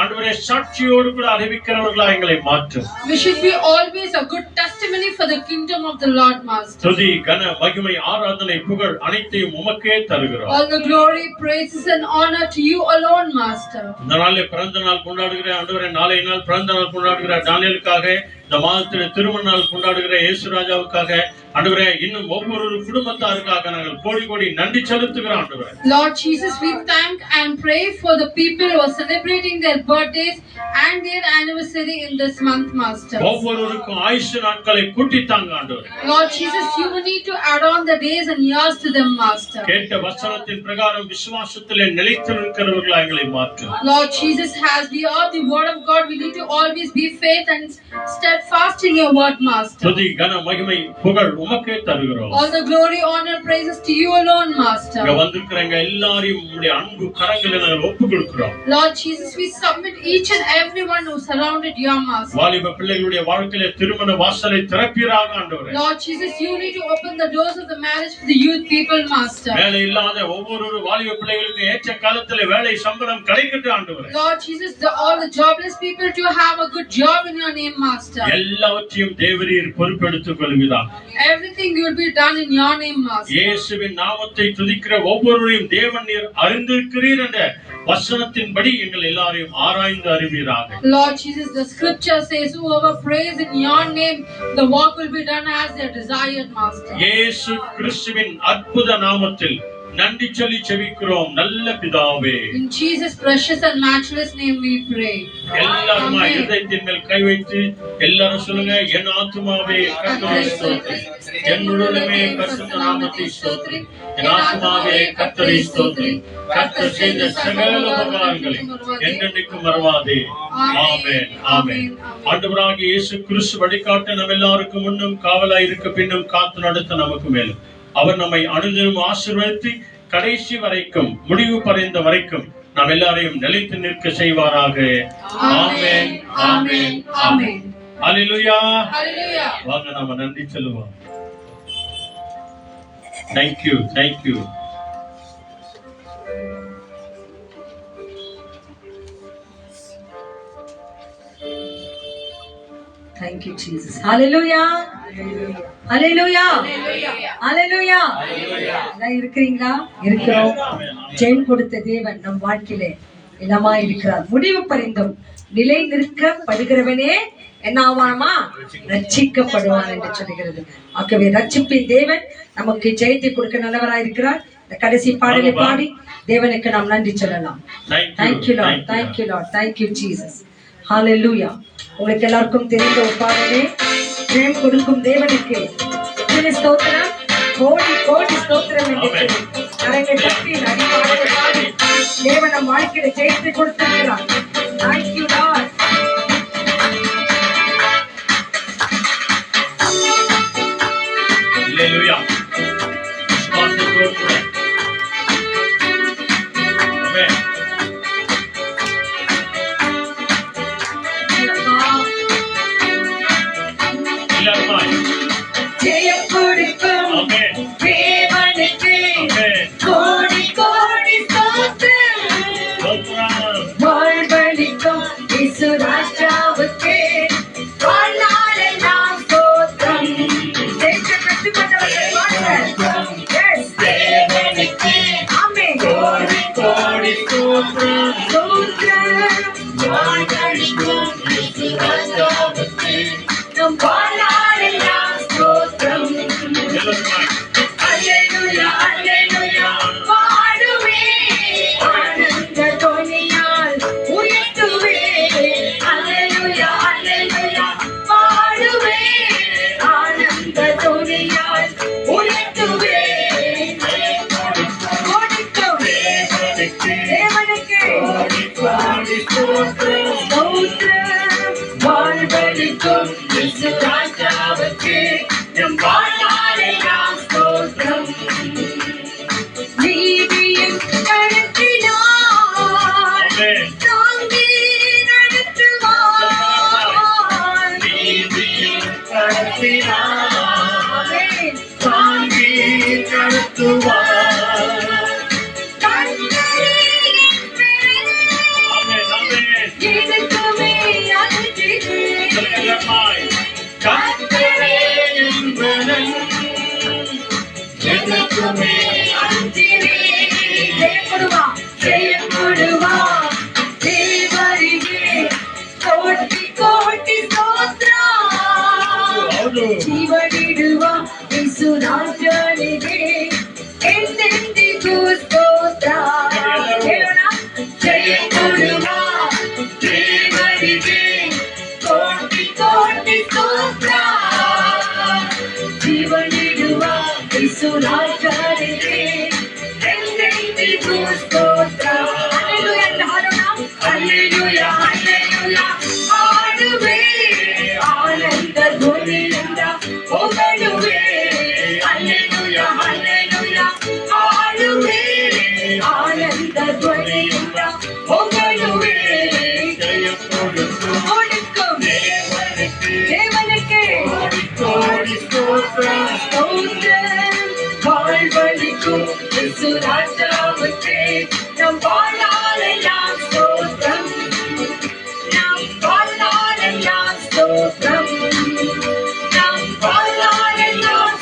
ஆண்டவரே சாட்சியோடு கூட அறிவிக்கிறவர்களாய் எங்களை மாற்றும். We should be always a good testimony for the kingdom of the Lord, Master. துதி, கன, மகிமை, ஆராதனை, புகழ் அனைத்தையும் உமக்கே தருகிறோம். All the glory, praises and honor to you alone, Master. இந்த நாளில் பிறந்த நாள் கொண்டாடுகிற ஆண்டவரே, நாளை நாள் பிறந்த நாள் கொண்டாடுகிற தானியேலுக்காக, இந்த மாதத்தில் திருமண நாள் கொண்டாடுகிற இயேசு ராஜாவுக்காக ஆண்டவரே, இன்னும் ஒவ்வொரு குடும்பத்தாருக்காக நாங்கள் கோடி கோடி நன்றி செலுத்துகிறோம் ஆண்டவரே. Lord Jesus, we thank and pray for the people who are celebrating their birthdays and their anniversary in this month, Master. ஒவ்வொருவருக்கும் ஆயுசு நாட்களை கூட்டித்தாங்க ஆண்டவரே. Lord Jesus, you will need to add on the days and years to them, Master. கேட்ட வசனத்தின் பிரகாரம் விசுவாசத்திலே நிலைத்து நிற்கிறவர்களாய் எங்களை மாற்றும். Lord Jesus, as we are the word of God, we need to always be faith and steadfast in your word, Master. துதி, கன, மகிமை, புகழ் உமக்கே தருகிறோம். All the glory, honor, praises to you alone, Master. இங்க வந்திருக்கிற எங்க எல்லாரையும் உம்முடைய அன்பு கரங்களில் நாங்கள் ஒப்புக் கொடுக்கிறோம். Lord Jesus, we submit each and everyone who surrounded your Master. வாலிப பிள்ளைகளுடைய வாழ்க்கையில திருமண வாசலை திறப்பீராக ஆண்டவரே. Lord Jesus, you need to open the doors of the marriage for the youth people, Master. வேலை இல்லாத ஒவ்வொரு வாலிப பிள்ளைகளுக்கு ஏற்ற காலத்துல வேலை சம்பளம் கிடைக்கட்டும் ஆண்டவரே. Lord Jesus, all the jobless people to have a good job in your name, Master. எல்லாவற்றையும் தேவரீர் பொறுப்பெடுத்துக் கொள்வீராக. everything will be done in your name, Master. இயேசுவின் நாமத்தை துதிக்கிற ஒவ்வொருவரையும் தேவன் நீர் அறிந்திருக்கிறீர் என்ற வசனத்தின்படி எங்கள் எல்லாரையும் ஆராய்ந்து அறிவீராக. Lord Jesus, the scripture says, whoever prays in your name, the work will be done as they desired, Master. இயேசு கிறிஸ்துவின் அற்புத நாமத்தில் நன்றி சொல்லி செபிக்கிறோம் நல்ல பிதாவே. In Jesus' precious and matchless name we pray. எல்லாரும் இதயத்தின் மேல் கை வைத்து எல்லாரும் சொல்லுங்க, என் ஆத்துமாவே கர்த்தரை ஸ்தோத்திரி, என் உள்ளமே பரிசுத்த நாமத்தை ஸ்தோத்திரி, என் ஆத்துமாவே கர்த்தரை ஸ்தோத்திரி, கர்த்தர் செய்த சகல உபகாரங்களை என்றென்றைக்கும் மறவாதே. ஆமென் ஆமென். ஆண்டவராகிய இயேசு கிறிஸ்து வழிகாட்ட நம்ம எல்லாருக்கும் முன்னும் காவலாய் இருக்க பின்னும் காத்து நடத்த நமக்கு மேலும் அவர் நம்மை அனுதினம் ஆசீர்வதித்து கடைசி வரைக்கும் முடிவு பறைந்த வரைக்கும் நாம் எல்லாரையும் நிலைத்து நிற்க செய்வாராக. ஆமென் ஆமென் ஆமென். ஹல்லேலூயா ஹல்லேலூயா. வாங்க நாம நன்றி சொல்லுவோம். Thank you. Thank you, Jesus. Hallelujah. Hallelujah. Hallelujah. எல்லாம் இருக்கிறீங்களா? இருக்கிறோம். ஜெயம் கொடுத்த தேவன் நம் வாழ்க்கையிலே எல்லாமா இருக்கிறார். முடிவு பரிந்தும் நிலை நிற்கப்படுகிறவனே என்ன ஆவானா? ரட்சிக்கப்படுவான் என்று சொல்லுகிறது. ஆகவே ரட்சிப்பின் தேவன் நமக்கு ஜெயத்தை கொடுக்க நல்லவராயிருக்கிறார். இந்த கடைசி பாடலை பாடி தேவனுக்கு நாம் நன்றி சொல்லலாம். Thank you Lord. Thank you Lord. Thank you Jesus. Hallelujah. உங்களுக்கு எல்லாருக்கும் தெரிந்த ஒரு பாடலே, ஜெயம் கொடுக்கும் தேவனுக்கு ஸ்தோத்திரம், கோடி கோடி ஸ்தோத்திரம் என்று கரங்களை தட்டி நடிப்பாடலை பாடி தேவன் நம் வாழ்க்கையில ஜெயத்தை கொடுத்திருக்கிறார். Thank you Lord. Hallelujah. Amen. ஜெயம் கொடுக்கும் தேவனுக்கு கோடி கோடி ஸ்தோத்திரம், வாழ்வளிக்கும் இயேசு ராஜாவுக்கு வாழ்நாளெல்லாம் ஸ்தோத்திரம். ஜெயத்தை பெற்றுக்கொண்டவர்கள் வாழ்க. Yes. தேவனுக்கு ஆமென். கோடி கோடி ஸ்தோத்திரம், ஸ்தோத்திரம், வாழ்வளிக்கும் இயேசு ராஜாவுக்கு நம் வாழ்நாளெல்லாம் ஸ்தோத்திரம். Hallelujah, hallelujah. பாடுவே ஆனந்த தொனியால் உயர்த்துவே. Hallelujah, hallelujah. பாடுவே ஆனந்த தொனியால் உயர்த்துவே. கொடுக்கும் தேவனுக்கு ஸ்தோத்திரம், வாழ்வளிக்கும் இயேசு ராஜாவுக்கு நம் வாழ்நாளெல்லாம் ஸ்தோத்திரம். நீதியின் கருத்தினால் தாங்கி நடத்துவார். நீதியின் கருத்தினால் தாங்கி நடத்துவார். கர்த்தரே என் பெயர், எனக்குமே அஞ்சுகிறேன். கர்த்தரே என் பெயர், எனக்குமே அஞ்சுகிறேன். ஜெயம் கொடுவா தேவரியே கோட்டி கோட்டி ஸ்தோத்திரம். ஜீவனிடுவா இயேசு ராஜனிಗೆ ಎಂದೆಂದಿಗೂ ಸ್ತೋತ್ರ. ಜಯ ಕೊಡುವ ದೇವರಿಗೆ ಕೋಟಿ ಕೋಟಿ ಸ್ತೋತ್ರ. ಜೀವನಿಡುವ ಯೇಸು ರಾಜನಿಗೆ ಎಂದೆಂದಿಗೂ ಸ್ತೋತ್ರ. ಹಲ್ಲೆಲೂಯಾ ಅಂತ ಹಾಡೋಣ. Hallelujah hallelujah. ಹಾಡುವೆ ಆನಂದ ಧ್ವನಿಯಿಂದ ಹೊಗಳುವೆ. Hallelujah hallelujah. ಹಾಡುವೆ ಆನಂದ ಧ್ವನಿಯಿಂದ ಹೊಗಳುವೆ. கொடுக்கும் தேவனுக்கு ஸ்தோத்திரம், வாழ்வளிக்கும் இயேசு ராஜாவுக்கு நம் வாழ்நாளெல்லாம் ஸ்தோத்திரம். நம் வாழ்நாளெல்லாம் ஸ்தோத்திரம். நம் வாழ்நாளெல்லாம்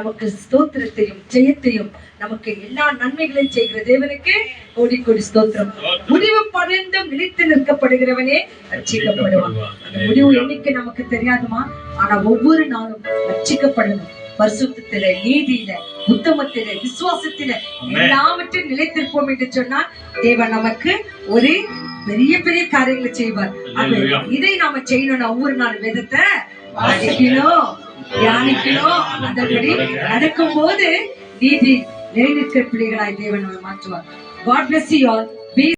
நமக்கு ஸ்தோத்திரத்தையும் ஜெயத்தையும் நமக்கு எல்லா நன்மைகளையும் செய்கிற தேவனுக்கு கோடி கோடி ஸ்தோத்திரம். முடிவு பர்யந்தம் நிலைத்து நிற்கப்படுகிறவனே ரட்சிக்கப்படுவான். அந்த முடிவு என்னைக்கு நமக்கு தெரியாதுமா, ஆனா ஒவ்வொரு நாளும் ரட்சிக்கப்படணும். பரிசுத்தத்தில, நீதியில, உத்தமத்தில, விசுவாசத்தில எல்லாவற்றையும் நிலைத்திருப்போம் என்று சொன்னால் தேவன் நமக்கு ஒரு பெரிய பெரிய காரியங்களை செய்வார். அது இதை நாம செய்யணும். ஒவ்வொரு நாள் வேதத்தை வாசிக்கணும், தியானிக்கணும். அதன்படி நடக்கும் போது நீதி நிலைநிற்கிற பிள்ளைகளாய் தேவன் நம்மை மாற்றுவார். God bless you all.